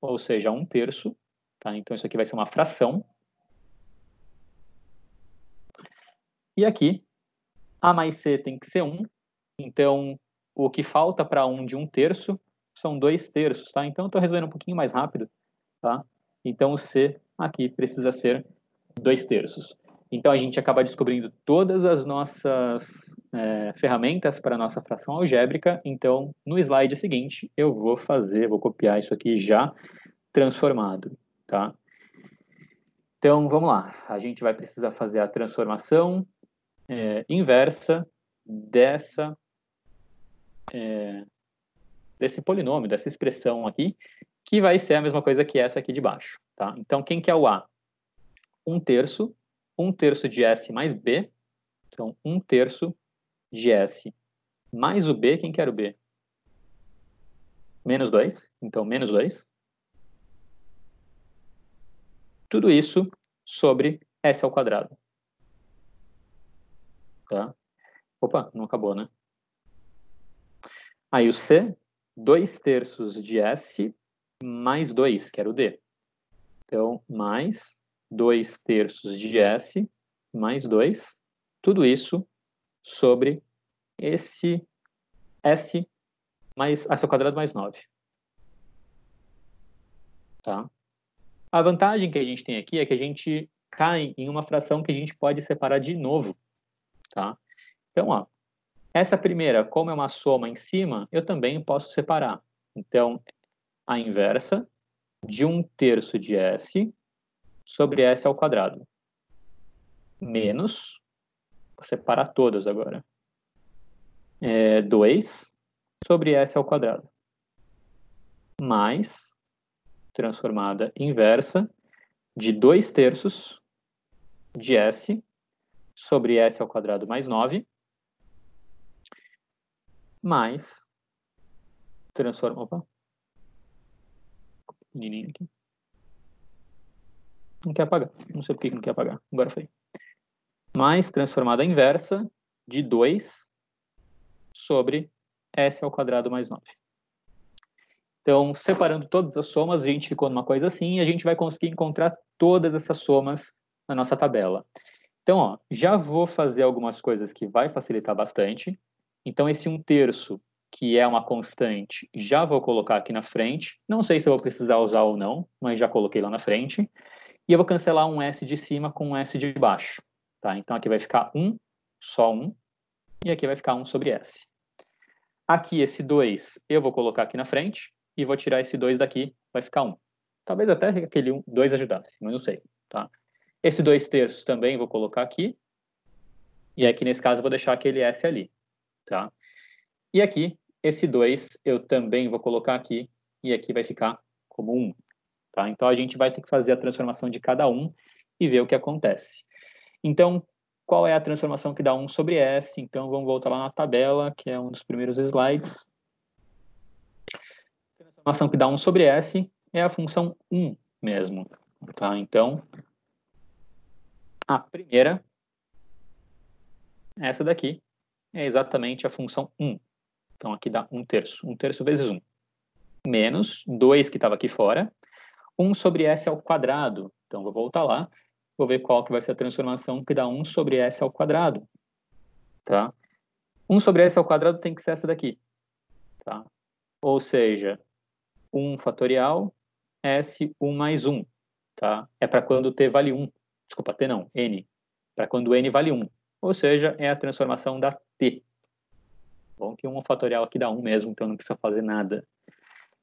ou seja, 1/3. Tá? Então, isso aqui vai ser uma fração. E aqui, a mais c tem que ser 1. Então, o que falta para 1 de 1/3 são 2/3. Tá? Então, eu estou resolvendo um pouquinho mais rápido. Tá? Então, o c aqui precisa ser 2/3. Então, a gente acaba descobrindo todas as nossas ferramentas para a nossa fração algébrica. Então, no slide seguinte, eu vou copiar isso aqui já transformado. Tá? Então, vamos lá. A gente vai precisar fazer a transformação inversa desse polinômio, dessa expressão aqui, que vai ser a mesma coisa que essa aqui de baixo. Tá? Então, quem que é o a? 1/3. 1/3 de s mais b. Então, 1/3 de s mais o b. Quem que era o b? Menos 2. Então, menos 2. Tudo isso sobre s ao quadrado. Tá? Opa, não acabou, né? Aí o c, 2/3 de s mais 2, que era o d. Então, mais 2/3 de s mais 2. Tudo isso sobre esse s mais s ao quadrado mais 9. Tá? A vantagem que a gente tem aqui é que a gente cai em uma fração que a gente pode separar de novo. Tá? Então, ó, essa primeira, como é uma soma em cima, eu também posso separar. Então, a inversa de 1/3 de s sobre s ao quadrado. Menos, vou separar todas agora, 2 sobre s ao quadrado. Mais, transformada inversa, de 2/3 de s sobre s ao quadrado mais 9, mais, opa, pequenininho aqui. Não quer apagar, não sei por que não quer apagar, agora foi. Mais, transformada inversa, de 2 sobre s ao quadrado mais 9. Então, separando todas as somas, a gente ficou numa coisa assim, e a gente vai conseguir encontrar todas essas somas na nossa tabela. Então, ó, já vou fazer algumas coisas que vai facilitar bastante. Então, esse 1/3 que é uma constante, já vou colocar aqui na frente. Não sei se eu vou precisar usar ou não, mas já coloquei lá na frente. E eu vou cancelar um S de cima com um S de baixo. Tá? Então, aqui vai ficar 1, só 1. E aqui vai ficar 1 sobre S. Aqui, esse 2, eu vou colocar aqui na frente. E vou tirar esse 2 daqui, vai ficar 1. Talvez até aquele 2 ajudasse, mas não sei. Tá? Esse 2/3 também vou colocar aqui. E aqui, nesse caso, eu vou deixar aquele S ali. Tá? E aqui, esse 2 eu também vou colocar aqui. E aqui vai ficar como 1. Tá? Então, a gente vai ter que fazer a transformação de cada um e ver o que acontece. Então, qual é a transformação que dá 1 sobre S? Então, vamos voltar lá na tabela, que é um dos primeiros slides. A transformação que dá 1 sobre S é a função 1 mesmo. Tá? Então, a primeira, essa daqui, é exatamente a função 1. Então, aqui dá 1/3. 1/3 vezes 1. Menos 2 que estava aqui fora. 1 sobre S ao quadrado. Então, vou voltar lá. Vou ver qual que vai ser a transformação que dá 1 sobre S ao quadrado. Tá? 1 sobre S ao quadrado tem que ser essa daqui. Tá? Ou seja, 1 fatorial, S, 1 mais 1. Tá? É para quando T vale 1. Desculpa, T não, N. Para quando N vale 1. Ou seja, é a transformação da T. Bom, que 1 fatorial aqui dá 1 mesmo, então não precisa fazer nada.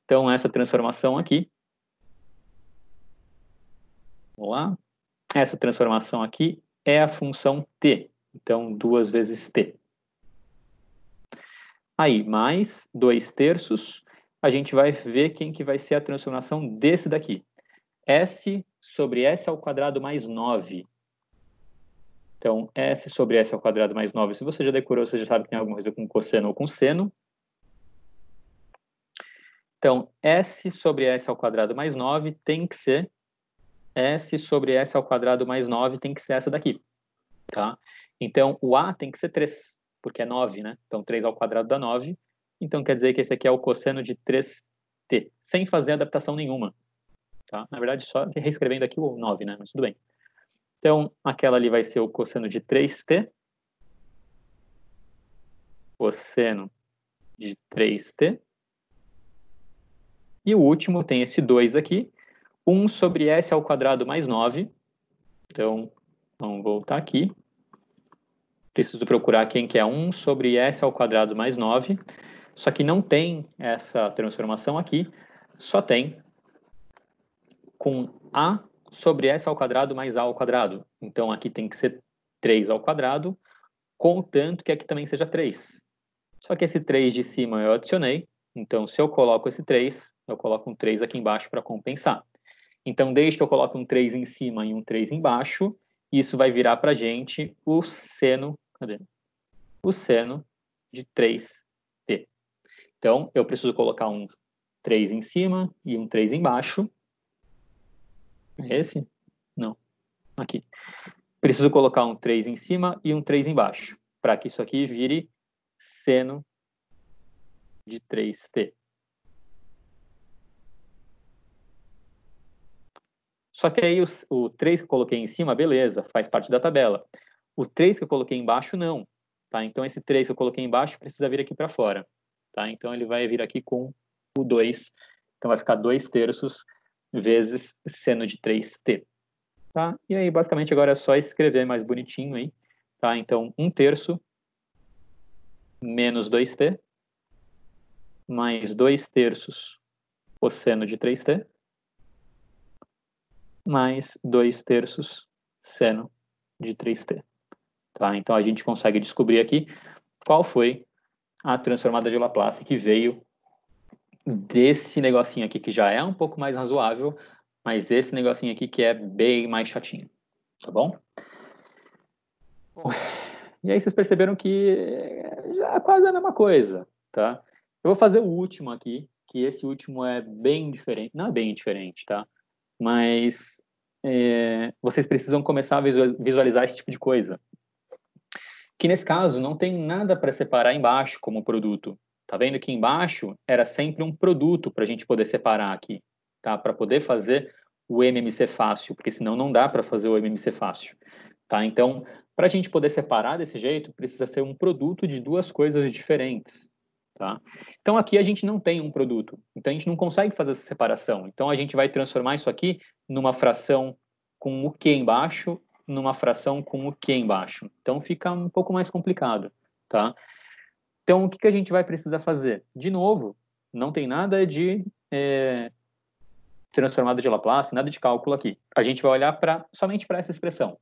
Então, essa transformação aqui. Vamos lá. Essa transformação aqui é a função T. Então, 2 vezes T. Aí, mais 2/3. A gente vai ver quem que vai ser a transformação desse daqui. S sobre S ao quadrado mais 9. Então, S sobre S ao quadrado mais 9. Se você já decorou, você já sabe que tem alguma coisa com cosseno ou com seno. Então, S sobre S ao quadrado mais 9 tem que ser S sobre S ao quadrado mais 9 tem que ser essa daqui. Tá? Então, o A tem que ser 3, porque é 9, né? Então, 3 ao quadrado dá 9. Então, quer dizer que esse aqui é o cosseno de 3t, sem fazer adaptação nenhuma. Tá? Na verdade, só reescrevendo aqui o 9, né? Mas tudo bem. Então, aquela ali vai ser o cosseno de 3t. Cosseno de 3t. E o último tem esse 2 aqui. 1 sobre S ao quadrado mais 9. Então, vamos voltar aqui. Preciso procurar quem que é 1 sobre S ao quadrado mais 9. Só que não tem essa transformação aqui. Só tem com A sobre S ao quadrado mais A ao quadrado. Então, aqui tem que ser 3 ao quadrado, contanto que aqui também seja 3. Só que esse 3 de cima eu adicionei. Então, se eu coloco esse 3, eu coloco um 3 aqui embaixo para compensar. Então, desde que eu coloque um 3 em cima e um 3 embaixo, isso vai virar para a gente o seno, cadê? O seno de 3t. Então, eu preciso colocar um 3 em cima e um 3 embaixo. É esse? Não. Aqui. Preciso colocar um 3 em cima e um 3 embaixo, para que isso aqui vire seno de 3t. Só que aí o 3 que eu coloquei em cima, beleza, faz parte da tabela. O 3 que eu coloquei embaixo, não. Tá? Então, esse 3 que eu coloquei embaixo precisa vir aqui para fora. Tá? Então, ele vai vir aqui com o 2. Então, vai ficar 2/3 vezes seno de 3t. Tá? E aí, basicamente, agora é só escrever mais bonitinho aí. Tá? Então, 1/3 menos 2t mais 2/3 cosseno de 3t mais 2/3 seno de 3t. Tá? Então, a gente consegue descobrir aqui qual foi a transformada de Laplace que veio desse negocinho aqui, que já é um pouco mais razoável, mas esse negocinho aqui que é bem mais chatinho. Tá bom? Bom, e aí vocês perceberam que já é quase a mesma coisa, tá? Eu vou fazer o último aqui, que esse último é bem diferente. Não é bem diferente, tá? Mas vocês precisam começar a visualizar esse tipo de coisa. Que nesse caso não tem nada para separar embaixo como produto. Tá vendo que embaixo era sempre um produto para a gente poder separar aqui, tá? Para poder fazer o MMC fácil, porque senão não dá para fazer o MMC fácil, tá? Então, para a gente poder separar desse jeito, precisa ser um produto de duas coisas diferentes, Tá? Então, aqui a gente não tem um produto. Então, a gente não consegue fazer essa separação. Então, a gente vai transformar isso aqui numa fração com o Q embaixo, numa fração com o Q embaixo. Então, fica um pouco mais complicado. Tá? Então, o que a gente vai precisar fazer? De novo, não tem nada de transformada de Laplace, nada de cálculo aqui. A gente vai olhar somente para essa expressão.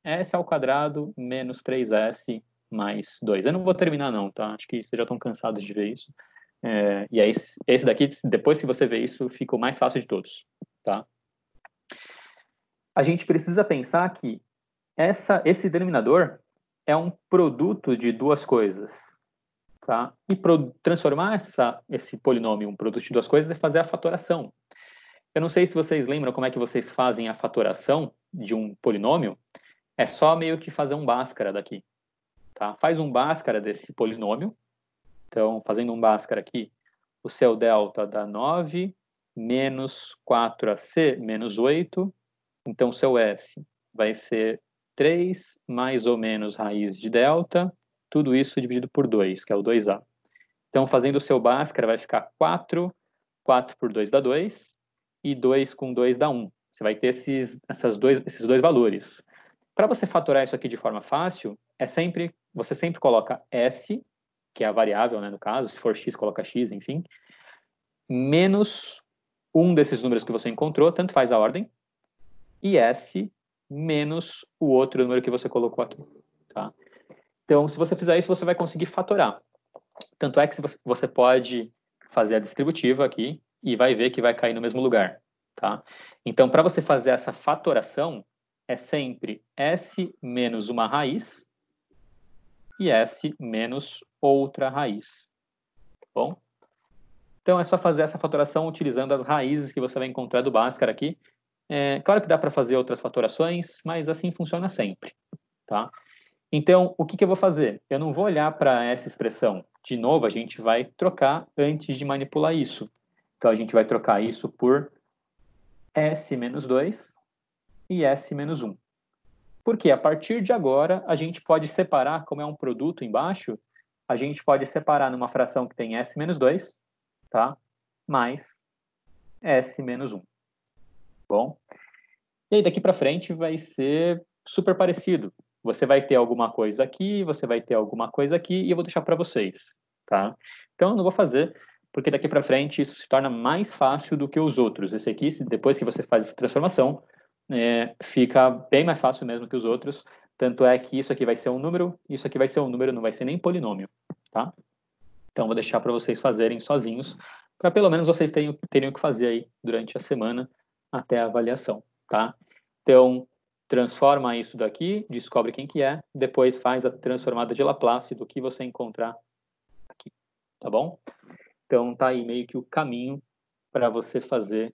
S ao quadrado menos 3S mais 2. Eu não vou terminar não, tá? Acho que vocês já estão cansados de ver isso. E aí, esse daqui, depois que você vê isso, fica o mais fácil de todos, tá? A gente precisa pensar que esse denominador é um produto de duas coisas, tá? E transformar esse polinômio em um produto de duas coisas é fazer a fatoração. Eu não sei se vocês lembram como é que vocês fazem a fatoração de um polinômio. É só meio que fazer um Bhaskara daqui. Tá? Faz um Bhaskara desse polinômio. Então, fazendo um Bhaskara aqui, o seu delta dá 9, menos 4ac menos 8. Então, o seu S vai ser 3 mais ou menos raiz de delta. Tudo isso dividido por 2, que é o 2a. Então, fazendo o seu Bhaskara, vai ficar 4. 4 por 2 dá 2. E 2 com 2 dá 1. Você vai ter esses dois valores. Para você fatorar isso aqui de forma fácil, você sempre coloca S, que é a variável, né, no caso, se for x, coloca x, enfim, menos um desses números que você encontrou, tanto faz a ordem, e S menos o outro número que você colocou aqui. Tá? Então, se você fizer isso, você vai conseguir fatorar. Tanto é que você pode fazer a distributiva aqui e vai ver que vai cair no mesmo lugar. Tá? Então, para você fazer essa fatoração, é sempre S menos uma raiz e S menos outra raiz. Tá bom? Então, é só fazer essa fatoração utilizando as raízes que você vai encontrar do Bhaskara aqui. Claro que dá para fazer outras fatorações, mas assim funciona sempre. Tá? Então, o que eu vou fazer? Eu não vou olhar para essa expressão. De novo, a gente vai trocar antes de manipular isso. Então, a gente vai trocar isso por S menos 2 e S menos 1. Porque a partir de agora, a gente pode separar, como é um produto embaixo, a gente pode separar numa fração que tem S menos 2, tá? Mais S menos 1. Bom? E aí, daqui para frente, vai ser super parecido. Você vai ter alguma coisa aqui, você vai ter alguma coisa aqui, e eu vou deixar para vocês, tá? Então, eu não vou fazer, porque daqui para frente isso se torna mais fácil do que os outros. Esse aqui, depois que você faz essa transformação, fica bem mais fácil mesmo que os outros. Tanto é que isso aqui vai ser um número, isso aqui vai ser um número, não vai ser nem polinômio, tá? Então, vou deixar para vocês fazerem sozinhos, para pelo menos vocês terem o que fazer aí durante a semana até a avaliação, tá? Então, transforma isso daqui, descobre quem que é, depois faz a transformada de Laplace do que você encontrar aqui, tá bom? Então, tá aí meio que o caminho para você fazer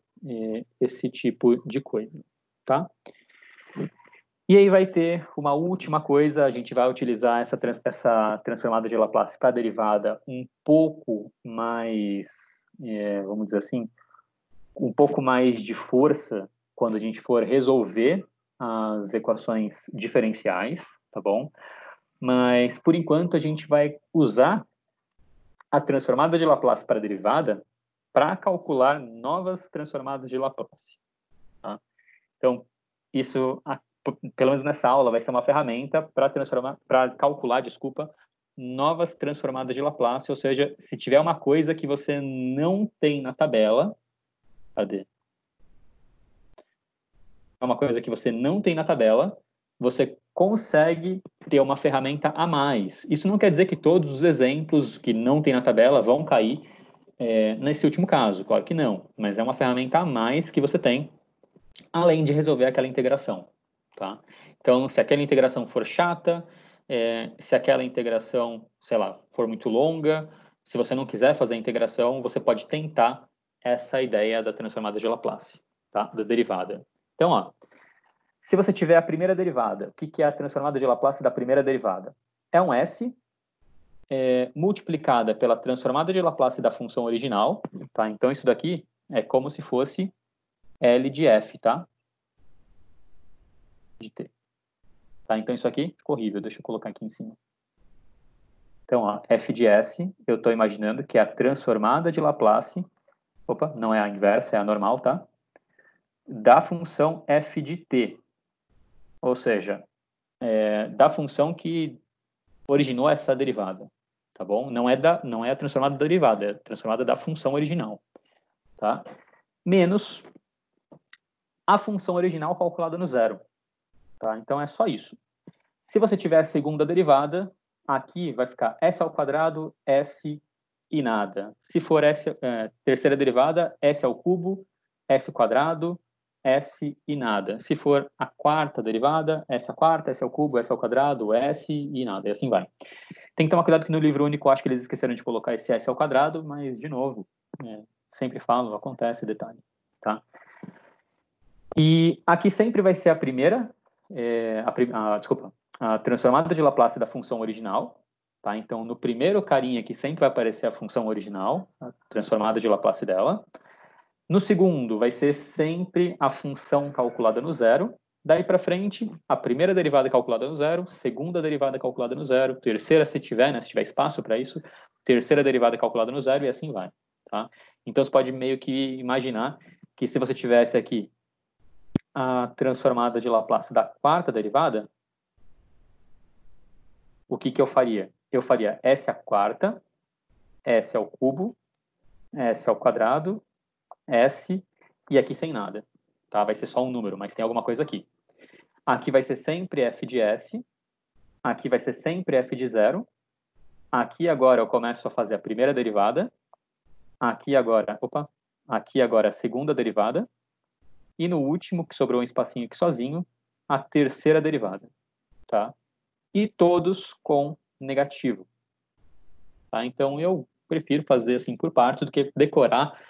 esse tipo de coisa, tá? E aí vai ter uma última coisa, a gente vai utilizar essa transformada de Laplace para a derivada um pouco mais, vamos dizer assim, um pouco mais de força quando a gente for resolver as equações diferenciais, tá bom? Mas, por enquanto, a gente vai usar a transformada de Laplace para a derivada para calcular novas transformadas de Laplace. Tá? Então, isso, pelo menos nessa aula, vai ser uma ferramenta para calcular, novas transformadas de Laplace, ou seja, se tiver uma coisa que você não tem na tabela, cadê? Uma coisa que você não tem na tabela, você consegue ter uma ferramenta a mais. Isso não quer dizer que todos os exemplos que não tem na tabela vão cair nesse último caso, claro que não, mas é uma ferramenta a mais que você tem, além de resolver aquela integração, tá? Então, se aquela integração for chata, se aquela integração, sei lá, for muito longa, se você não quiser fazer a integração, você pode tentar essa ideia da transformada de Laplace, tá? Da derivada. Então, ó, se você tiver a primeira derivada, o que é a transformada de Laplace da primeira derivada? É um S multiplicada pela transformada de Laplace da função original, tá? Então, isso daqui é como se fosse L de F, tá? De T. Tá? Então, isso aqui ficou horrível. Deixa eu colocar aqui em cima. Então, ó, f de s, eu estou imaginando que é a transformada de Laplace, opa, não é a inversa, é a normal, tá? Da função f de t, ou seja, da função que originou essa derivada, tá bom? Não é a transformada da derivada, é a transformada da função original, tá? Menos a função original calculada no zero, tá? Então, é só isso. Se você tiver a segunda derivada, aqui vai ficar s ao quadrado, s e nada. Se for terceira derivada, s ao cubo, s ao quadrado, s e nada. Se for a quarta derivada, s à quarta, s ao cubo, s ao quadrado, s e nada. E assim vai. Tem que tomar cuidado que no livro único, acho que eles esqueceram de colocar esse s ao quadrado, mas, de novo, sempre falo, acontece detalhe, tá? E aqui sempre vai ser a primeira, desculpa, a transformada de Laplace da função original, tá? Então, no primeiro carinha aqui sempre vai aparecer a função original, a transformada de Laplace dela. No segundo, vai ser sempre a função calculada no zero. Daí para frente, a primeira derivada calculada no zero, segunda derivada calculada no zero, terceira, se tiver, né, se tiver espaço para isso, terceira derivada calculada no zero e assim vai, tá? Então, você pode meio que imaginar que se você tivesse aqui a transformada de Laplace da quarta derivada, o que eu faria? Eu faria s à quarta, s ao cubo, s ao quadrado, s, e aqui sem nada. Tá? Vai ser só um número, mas tem alguma coisa aqui. Aqui vai ser sempre f de s, aqui vai ser sempre f de zero, aqui agora eu começo a fazer a primeira derivada, aqui agora a segunda derivada, e no último, que sobrou um espacinho aqui sozinho, a terceira derivada. Tá? E todos com negativo. Tá? Então, eu prefiro fazer assim por parte do que decorar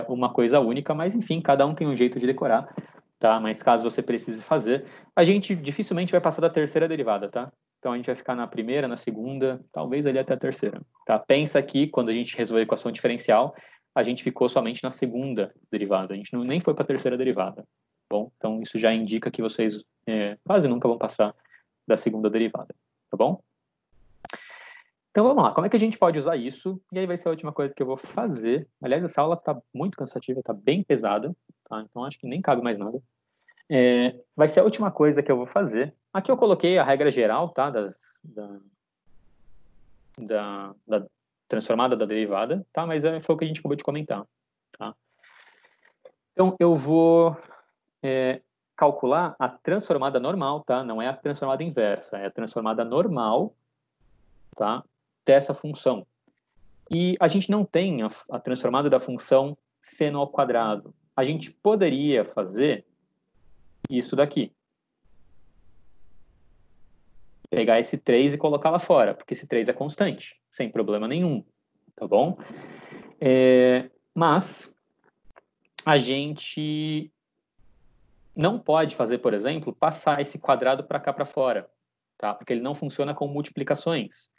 uma coisa única, mas enfim, cada um tem um jeito de decorar, tá? Mas caso você precise fazer, a gente dificilmente vai passar da terceira derivada, tá? Então, a gente vai ficar na primeira, na segunda, talvez ali até a terceira, tá? Pensa que quando a gente resolveu a equação diferencial, a gente ficou somente na segunda derivada, a gente nem foi para a terceira derivada. Bom, então isso já indica que vocês quase nunca vão passar da segunda derivada, tá bom? Então vamos lá, como é que a gente pode usar isso? E aí vai ser a última coisa que eu vou fazer. Aliás, essa aula está muito cansativa, está bem pesada, tá? Então acho que nem cabe mais nada. Vai ser a última coisa que eu vou fazer. Aqui eu coloquei a regra geral, tá? Da transformada da derivada, tá? Mas foi o que a gente acabou de comentar, tá? Então eu vou calcular a transformada normal, tá? Não é a transformada inversa, é a transformada normal, tá? Dessa função. E a gente não tem a transformada da função seno ao quadrado. A gente poderia fazer isso daqui. Pegar esse 3 e colocar lá fora, porque esse 3 é constante, sem problema nenhum, tá bom? Mas a gente não pode fazer, por exemplo, passar esse quadrado para cá para fora, tá? Porque ele não funciona com multiplicações.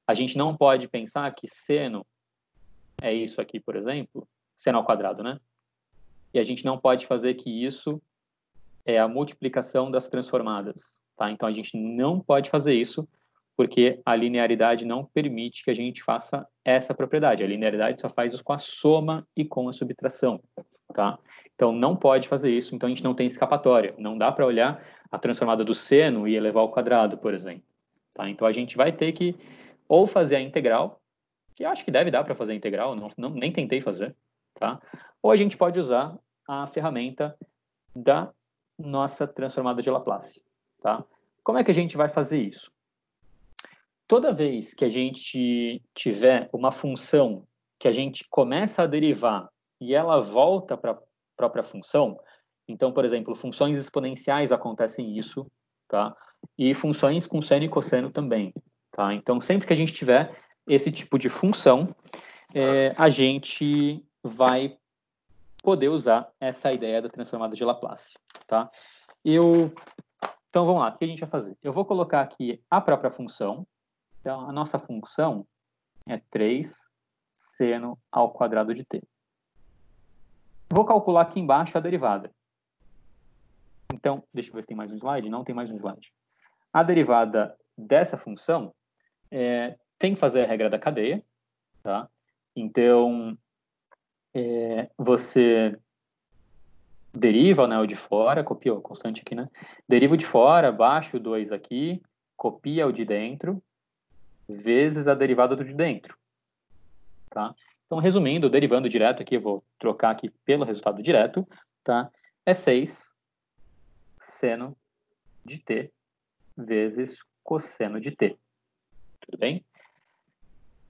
A gente não pode pensar que seno é isso aqui, por exemplo, seno ao quadrado, né? E a gente não pode fazer que isso é a multiplicação das transformadas, tá? Então a gente não pode fazer isso porque a linearidade não permite que a gente faça essa propriedade. A linearidade só faz isso com a soma e com a subtração, tá? Então não pode fazer isso, então a gente não tem escapatória. Não dá para olhar a transformada do seno e elevar ao quadrado, por exemplo, tá? Então a gente vai ter que ou fazer a integral, que eu acho que deve dar para fazer a integral, nem tentei fazer, tá? Ou a gente pode usar a ferramenta da nossa transformada de Laplace, tá? Como é que a gente vai fazer isso? Toda vez que a gente tiver uma função que a gente começa a derivar e ela volta para a própria função, então, por exemplo, funções exponenciais acontecem isso, tá? E funções com seno e cosseno também, tá? Então, sempre que a gente tiver esse tipo de função, a gente vai poder usar essa ideia da transformada de Laplace, tá? Então, vamos lá, o que a gente vai fazer? Eu vou colocar aqui a própria função. Então, a nossa função é 3 seno ao quadrado de t. Vou calcular aqui embaixo a derivada. Então, deixa eu ver se tem mais um slide. Não tem mais um slide. A derivada dessa função tem que fazer a regra da cadeia, tá? Então, você deriva, né, o de fora, copia o constante aqui, né? Deriva o de fora, baixa o 2 aqui, copia o de dentro, vezes a derivada do de dentro, tá? Então, resumindo, derivando direto aqui, eu vou trocar aqui pelo resultado direto, tá? É 6 seno de t vezes cosseno de t. Tudo bem?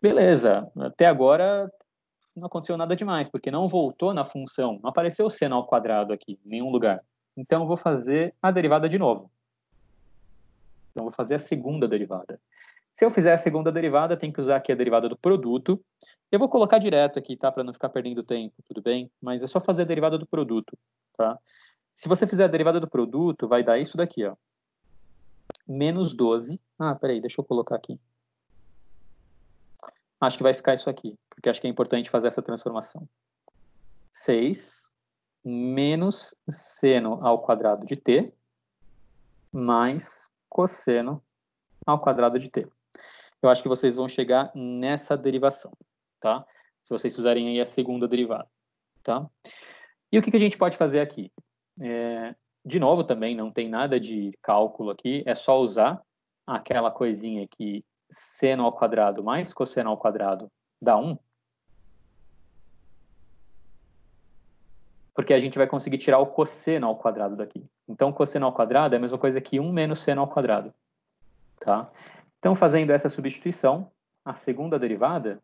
Beleza. Até agora não aconteceu nada demais, porque não voltou na função, não apareceu o seno ao quadrado aqui, em nenhum lugar. Então, eu vou fazer a derivada de novo. Então, eu vou fazer a segunda derivada. Se eu fizer a segunda derivada, tem que usar aqui a derivada do produto. Eu vou colocar direto aqui, tá? Para não ficar perdendo tempo, tudo bem? Mas é só fazer a derivada do produto, tá? Se você fizer a derivada do produto, vai dar isso daqui, ó. Menos 12. Ah, peraí, deixa eu colocar aqui. Acho que vai ficar isso aqui, porque acho que é importante fazer essa transformação. 6 menos seno ao quadrado de t mais cosseno ao quadrado de t. Eu acho que vocês vão chegar nessa derivação, tá? Se vocês fizerem aí a segunda derivada, tá? E o que a gente pode fazer aqui? De novo, também não tem nada de cálculo aqui, é só usar aquela coisinha aqui, seno ao quadrado mais cosseno ao quadrado dá 1, porque a gente vai conseguir tirar o cosseno ao quadrado daqui. Então, cosseno ao quadrado é a mesma coisa que 1 menos seno ao quadrado, tá? Então, fazendo essa substituição, a segunda derivada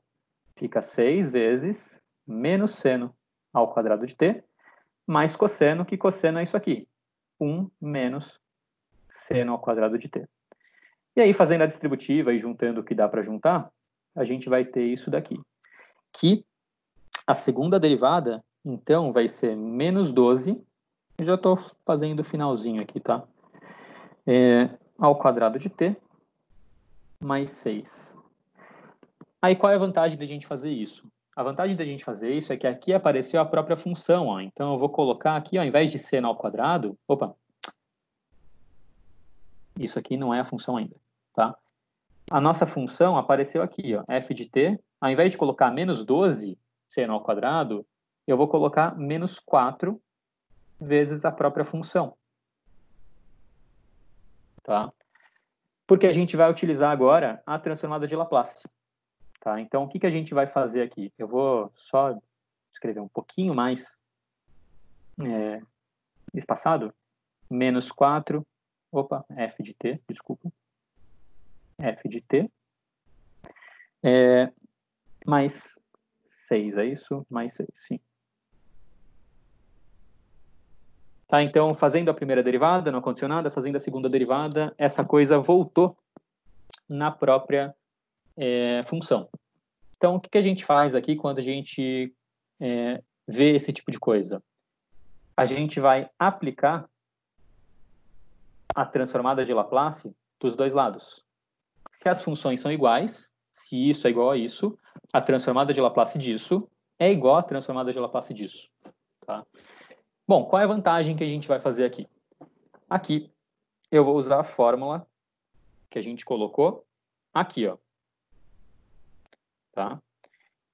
fica 6 vezes menos seno ao quadrado de t, mais cosseno, que cosseno é isso aqui, 1 menos seno ao quadrado de t. E aí, fazendo a distributiva e juntando o que dá para juntar, a gente vai ter isso daqui, que a segunda derivada, então, vai ser menos 12, eu já estou fazendo o finalzinho aqui, tá? Ao quadrado de t, mais 6. Aí, qual é a vantagem da gente fazer isso? A vantagem da gente fazer isso é que aqui apareceu a própria função, ó. Então, eu vou colocar aqui, ó, ao invés de seno ao quadrado, opa, isso aqui não é a função ainda, tá? A nossa função apareceu aqui, ó, f de t, ao invés de colocar menos 12 seno ao quadrado, eu vou colocar menos 4 vezes a própria função, tá? Porque a gente vai utilizar agora a transformada de Laplace, tá? Então, o que a gente vai fazer aqui? Eu vou só escrever um pouquinho mais espaçado, menos 4, opa, f de t, desculpa, f de t, mais 6, é isso? Mais 6, sim. Tá, então, fazendo a primeira derivada, não aconteceu nada, fazendo a segunda derivada, essa coisa voltou na própria função. Então, o que a gente faz aqui quando a gente vê esse tipo de coisa? A gente vai aplicar a transformada de Laplace dos dois lados. Se as funções são iguais, se isso é igual a isso, a transformada de Laplace disso é igual à transformada de Laplace disso. Tá? Bom, qual é a vantagem que a gente vai fazer aqui? Aqui, eu vou usar a fórmula que a gente colocou aqui, ó. Tá?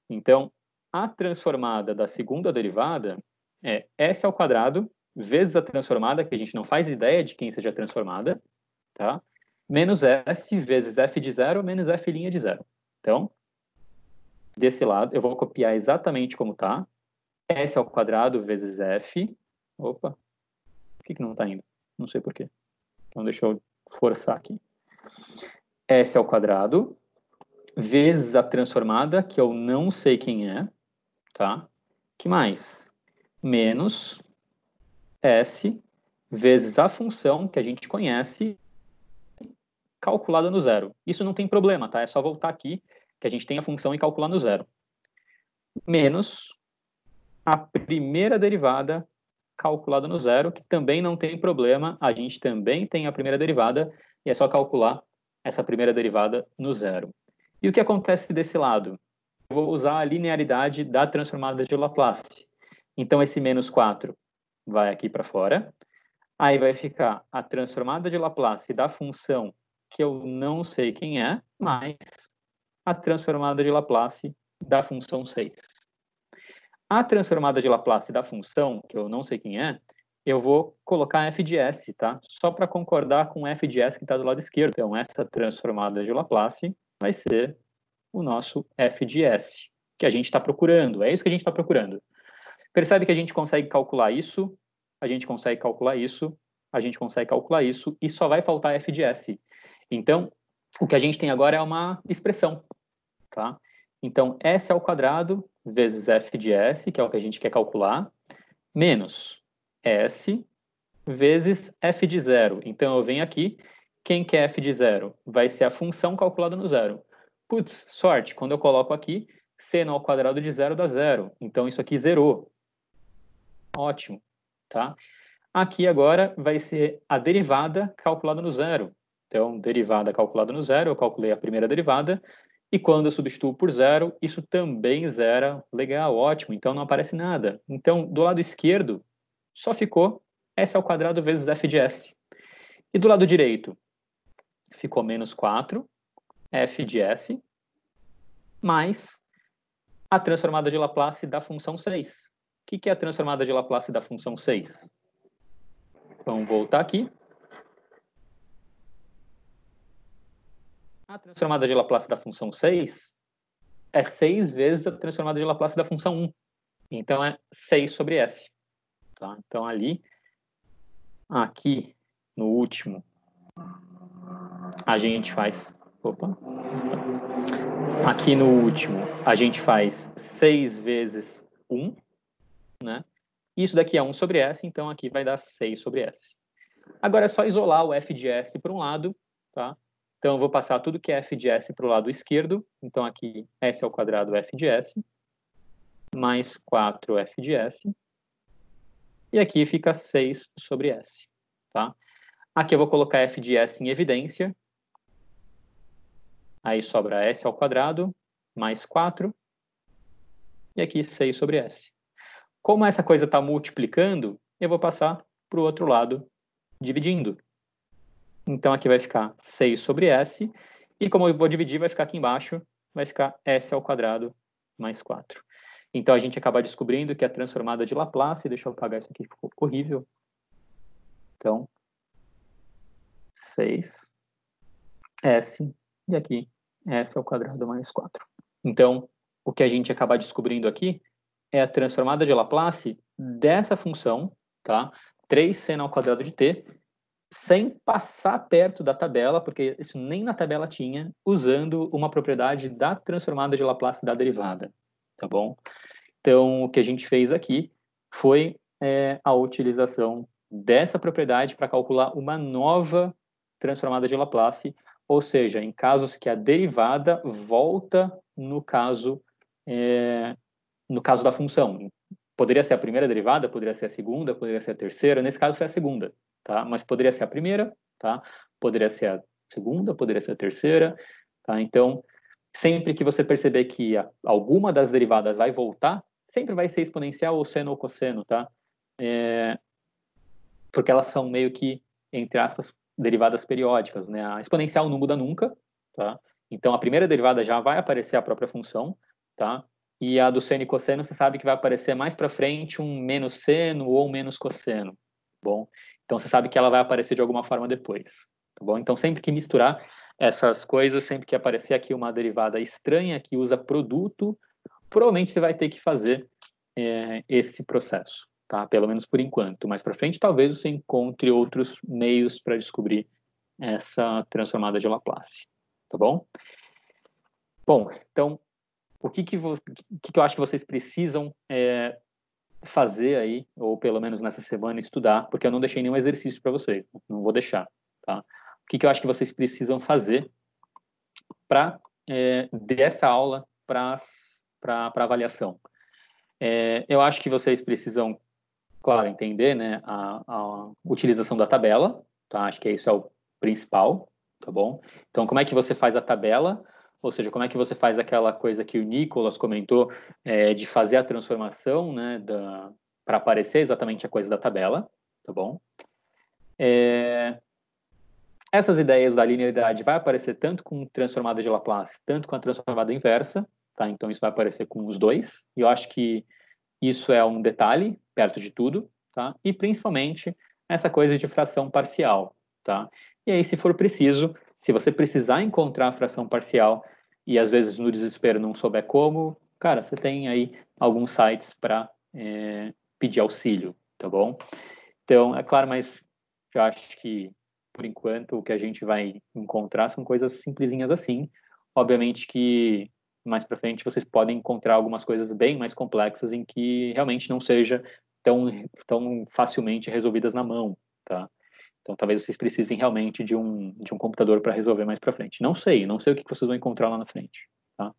Então, a transformada da segunda derivada é s ao quadrado vezes a transformada, que a gente não faz ideia de quem seja a transformada, tá? Menos s vezes f de zero menos f' de zero. Então, desse lado, eu vou copiar exatamente como está. S ao quadrado vezes f. Opa, por que não está indo? Não sei por quê. Então, deixa eu forçar aqui. S ao quadrado vezes a transformada, que eu não sei quem é, tá? Que mais? Menos S vezes a função que a gente conhece calculada no zero. Isso não tem problema, tá? É só voltar aqui que a gente tem a função e calcular no zero. Menos a primeira derivada calculada no zero, que também não tem problema, a gente também tem a primeira derivada e é só calcular essa primeira derivada no zero. E o que acontece desse lado? Eu vou usar a linearidade da transformada de Laplace. Então, esse menos 4 vai aqui para fora. Aí vai ficar a transformada de Laplace da função que eu não sei quem é, mais a transformada de Laplace da função 6. A transformada de Laplace da função, que eu não sei quem é, eu vou colocar f de s, tá? Só para concordar com f de s que está do lado esquerdo. Então, essa transformada de Laplace vai ser o nosso f de s, que a gente está procurando. É isso que a gente está procurando. Percebe que a gente consegue calcular isso, a gente consegue calcular isso, a gente consegue calcular isso, e só vai faltar f de s. Então, o que a gente tem agora é uma expressão, tá? Então, s ao quadrado vezes f de s, que é o que a gente quer calcular, menos s vezes f de zero. Então, eu venho aqui, quem quer f de zero? Vai ser a função calculada no zero. Putz, sorte, quando eu coloco aqui, seno ao quadrado de zero dá zero. Então, isso aqui zerou. Ótimo, tá? Aqui agora vai ser a derivada calculada no zero. Então, derivada calculada no zero, eu calculei a primeira derivada, e quando eu substituo por zero, isso também zera. Legal, ótimo, então não aparece nada. Então, do lado esquerdo, só ficou s ao quadrado vezes f de s. E do lado direito, ficou menos 4, f de s, mais a transformada de Laplace da função 6. O que é a transformada de Laplace da função 6? Vamos voltar aqui. A transformada de Laplace da função 6 é 6 vezes a transformada de Laplace da função 1. Então, é 6 sobre s. Tá? Então, ali, aqui, no último, a gente faz... Opa! Aqui no último, a gente faz 6 vezes 1, né? Isso daqui é 1 sobre s, então aqui vai dar 6 sobre s. Agora é só isolar o f de s para um lado, tá? Então eu vou passar tudo que é f de s para o lado esquerdo. Então aqui s ao quadrado f de s, mais 4 f de s. E aqui fica 6 sobre s, tá? Aqui eu vou colocar f de s em evidência. Aí sobra s ao quadrado, mais 4. E aqui 6 sobre s. Como essa coisa está multiplicando, eu vou passar para o outro lado, dividindo. Então, aqui vai ficar 6 sobre s. E como eu vou dividir, vai ficar aqui embaixo, vai ficar s ao quadrado mais 4. Então, a gente acaba descobrindo que a transformada de Laplace, deixa eu apagar isso aqui, ficou horrível. Então, 6s, e aqui, s ao quadrado mais 4. Então, o que a gente acaba descobrindo aqui é a transformada de Laplace dessa função, tá? 3 seno ao quadrado de t, sem passar perto da tabela, porque isso nem na tabela tinha, usando uma propriedade da transformada de Laplace da derivada, tá bom? Então, o que a gente fez aqui foi a utilização dessa propriedade para calcular uma nova transformada de Laplace, ou seja, em casos que a derivada volta no caso da função. Poderia ser a primeira derivada, poderia ser a segunda, poderia ser a terceira. Nesse caso foi a segunda, tá? Mas poderia ser a primeira, tá? Poderia ser a segunda, poderia ser a terceira, tá? Então, sempre que você perceber que alguma das derivadas vai voltar, sempre vai ser exponencial ou seno ou cosseno, tá? Porque elas são meio que, entre aspas, derivadas periódicas, né? A exponencial não muda nunca, tá? Então, a primeira derivada já vai aparecer a própria função, tá? E a do seno e cosseno, você sabe que vai aparecer mais para frente um menos seno ou um menos cosseno, tá bom? Então, você sabe que ela vai aparecer de alguma forma depois, tá bom? Então, sempre que misturar essas coisas, sempre que aparecer aqui uma derivada estranha que usa produto, provavelmente você vai ter que fazer esse processo, tá? Pelo menos por enquanto. Mais para frente, talvez você encontre outros meios para descobrir essa transformada de Laplace, tá bom? Bom, então, o que eu acho que vocês precisam fazer aí, ou pelo menos nessa semana estudar, porque eu não deixei nenhum exercício para vocês, não vou deixar, tá? O que eu acho que vocês precisam fazer para dessa aula para avaliação? Eu acho que vocês precisam, claro, entender, né, a utilização da tabela, tá? Acho que isso é o principal, tá bom? Então, como é que você faz a tabela? Ou seja, como é que você faz aquela coisa que o Nicolas comentou, de fazer a transformação, né, para aparecer exatamente a coisa da tabela, tá bom? Essas ideias da linearidade vai aparecer tanto com transformada de Laplace, tanto com a transformada inversa, tá? Então isso vai aparecer com os dois, e eu acho que isso é um detalhe, perto de tudo, tá? E principalmente essa coisa de fração parcial, tá? E aí, se for preciso, se você precisar encontrar a fração parcial e às vezes no desespero não souber como, cara, você tem aí alguns sites para pedir auxílio, tá bom? Então, é claro, mas eu acho que, por enquanto, o que a gente vai encontrar são coisas simplesinhas assim. Obviamente que mais para frente vocês podem encontrar algumas coisas bem mais complexas em que realmente não seja tão facilmente resolvidas na mão, tá? Então, talvez vocês precisem realmente de um computador para resolver mais para frente. Não sei o que vocês vão encontrar lá na frente, tá?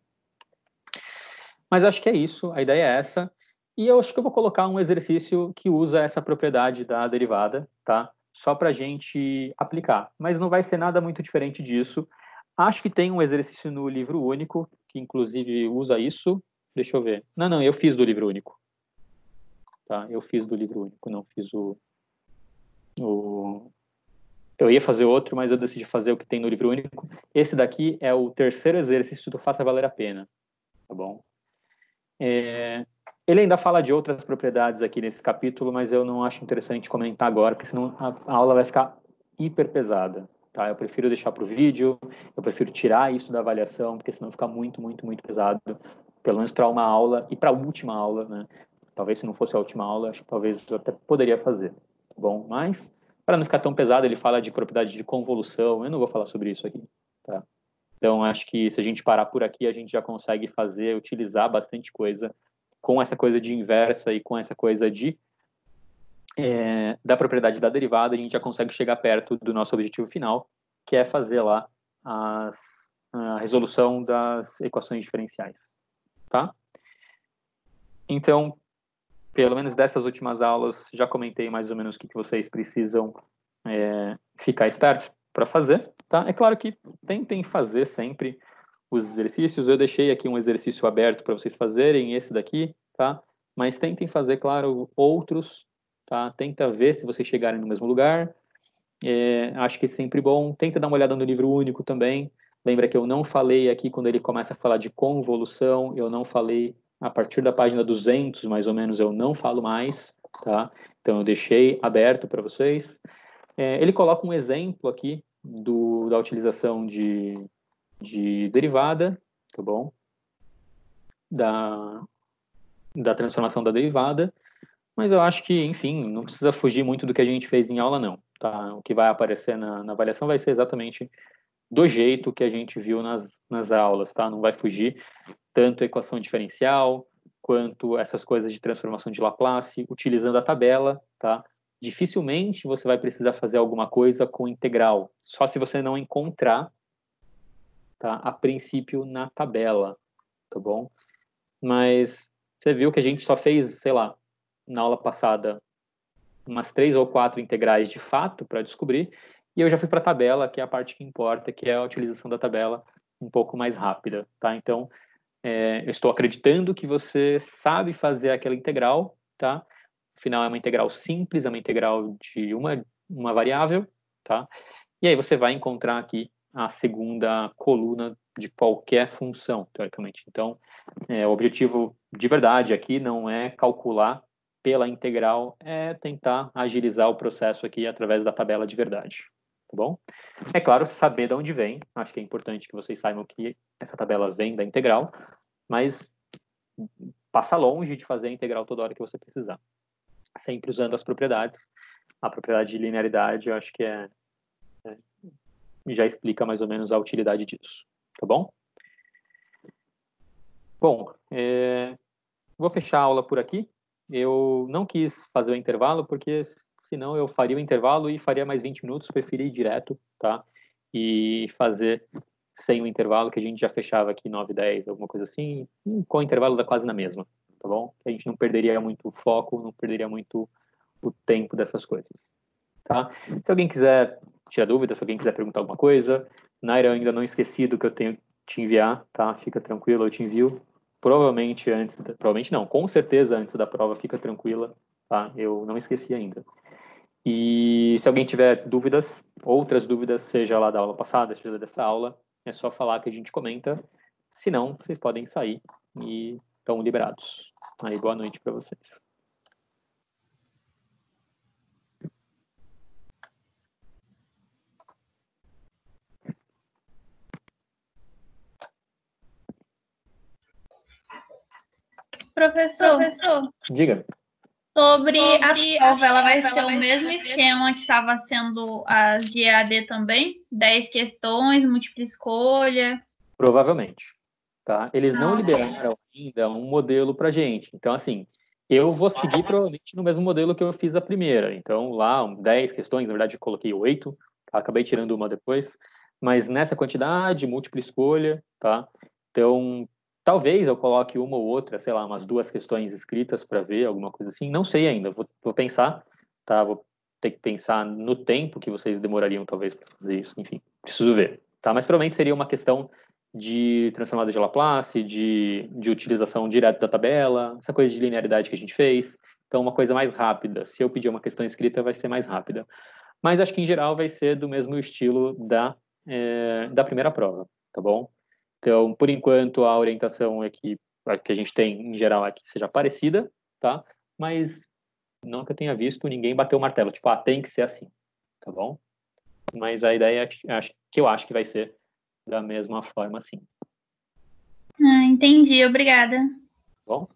Mas acho que é isso, a ideia é essa. E eu acho que eu vou colocar um exercício que usa essa propriedade da derivada, tá? Só para a gente aplicar. Mas não vai ser nada muito diferente disso. Acho que tem um exercício no livro único, que inclusive usa isso. Deixa eu ver. Não, eu fiz do livro único. Tá? Eu fiz do livro único, não fiz o... Eu ia fazer outro, mas eu decidi fazer o que tem no livro único. Esse daqui é o terceiro exercício do Faça Valer a Pena, tá bom? Ele ainda fala de outras propriedades aqui nesse capítulo, mas eu não acho interessante comentar agora, porque senão a aula vai ficar hiper pesada, tá? Eu prefiro deixar para o vídeo, eu prefiro tirar isso da avaliação, porque senão fica muito, muito, muito pesado, pelo menos para uma aula e para a última aula, né? Talvez se não fosse a última aula, acho que talvez eu até poderia fazer, tá bom? Mas, para não ficar tão pesado, ele fala de propriedade de convolução, eu não vou falar sobre isso aqui, tá? Então, acho que se a gente parar por aqui, a gente já consegue utilizar bastante coisa com essa coisa de inversa e com essa coisa da propriedade da derivada, a gente já consegue chegar perto do nosso objetivo final, que é fazer lá a resolução das equações diferenciais, tá? Então, pelo menos dessas últimas aulas, já comentei mais ou menos o que vocês precisam ficar espertos para fazer, tá? É claro que tentem fazer sempre os exercícios. Eu deixei aqui um exercício aberto para vocês fazerem, esse daqui, tá? Mas tentem fazer, claro, outros, tá? Tenta ver se vocês chegarem no mesmo lugar. Acho que é sempre bom. Tenta dar uma olhada no livro único também. Lembra que eu não falei aqui, quando ele começa a falar de convolução, eu não falei a partir da página 200, mais ou menos, eu não falo mais, tá? Então, eu deixei aberto para vocês. Ele coloca um exemplo aqui da utilização de derivada, tá bom? Da transformação da derivada, mas eu acho que, enfim, não precisa fugir muito do que a gente fez em aula, não, tá? O que vai aparecer na avaliação vai ser exatamente do jeito que a gente viu nas aulas, tá? Não vai fugir tanto a equação diferencial, quanto essas coisas de transformação de Laplace, utilizando a tabela, tá? Dificilmente você vai precisar fazer alguma coisa com integral, só se você não encontrar, tá? A princípio na tabela, tá bom? Mas você viu que a gente só fez, sei lá, na aula passada, umas 3 ou 4 integrais de fato para descobrir, e eu já fui para a tabela, que é a parte que importa, que é a utilização da tabela um pouco mais rápida, tá? Então, eu estou acreditando que você sabe fazer aquela integral, tá? Afinal, é uma integral simples, é uma integral de uma variável, tá? E aí você vai encontrar aqui a segunda coluna de qualquer função, teoricamente. Então, o objetivo de verdade aqui não é calcular pela integral, é tentar agilizar o processo aqui através da tabela de verdade, tá bom? É claro, saber de onde vem, acho que é importante que vocês saibam que essa tabela vem da integral, mas passa longe de fazer a integral toda hora que você precisar. Sempre usando as propriedades. A propriedade de linearidade, eu acho que já explica mais ou menos a utilidade disso, tá bom? Bom, vou fechar a aula por aqui. Eu não quis fazer o intervalo, porque senão eu faria o intervalo e faria mais 20 minutos, preferi ir direto, tá? E fazer sem o intervalo, que a gente já fechava aqui 9, 10, alguma coisa assim, com o intervalo dá quase na mesma, tá bom? A gente não perderia muito o foco, não perderia muito o tempo dessas coisas, tá? Se alguém quiser tirar dúvida, se alguém quiser perguntar alguma coisa, Naira, eu ainda não esqueci do que eu tenho que te enviar, tá? Fica tranquilo, eu te envio. Provavelmente não, com certeza antes da prova, fica tranquila, tá? Eu não esqueci ainda. E E se alguém tiver dúvidas, outras dúvidas, seja lá da aula passada, seja dessa aula, é só falar que a gente comenta. Se não, vocês podem sair e estão liberados. Aí, boa noite para vocês. Professor, Diga. sobre a prova, ela vai ser o mesmo esquema que estava sendo as de EAD também? 10 questões, múltipla escolha? Provavelmente. Tá? Eles não liberaram ainda um modelo para gente. Então, assim, eu vou seguir provavelmente no mesmo modelo que eu fiz a primeira. Então, lá, 10 questões, na verdade, eu coloquei 8, acabei tirando uma depois, mas nessa quantidade, múltipla escolha, tá? Então, talvez eu coloque uma ou outra, sei lá, umas 2 questões escritas para ver, alguma coisa assim. Não sei ainda, vou pensar, tá? Vou ter que pensar no tempo que vocês demorariam, talvez, para fazer isso. Enfim, preciso ver, tá? Mas provavelmente seria uma questão de transformada de Laplace, de utilização direta da tabela, essa coisa de linearidade que a gente fez. Então, uma coisa mais rápida. Se eu pedir uma questão escrita, vai ser mais rápida. Mas acho que, em geral, vai ser do mesmo estilo da primeira prova, tá bom? Então, por enquanto, a orientação é que a que a gente tem, em geral, é que seja parecida, tá? Mas não que eu tenha visto ninguém bater o martelo, tipo, tem que ser assim, tá bom? Mas a ideia eu acho que vai ser da mesma forma, sim. Entendi, obrigada. Bom?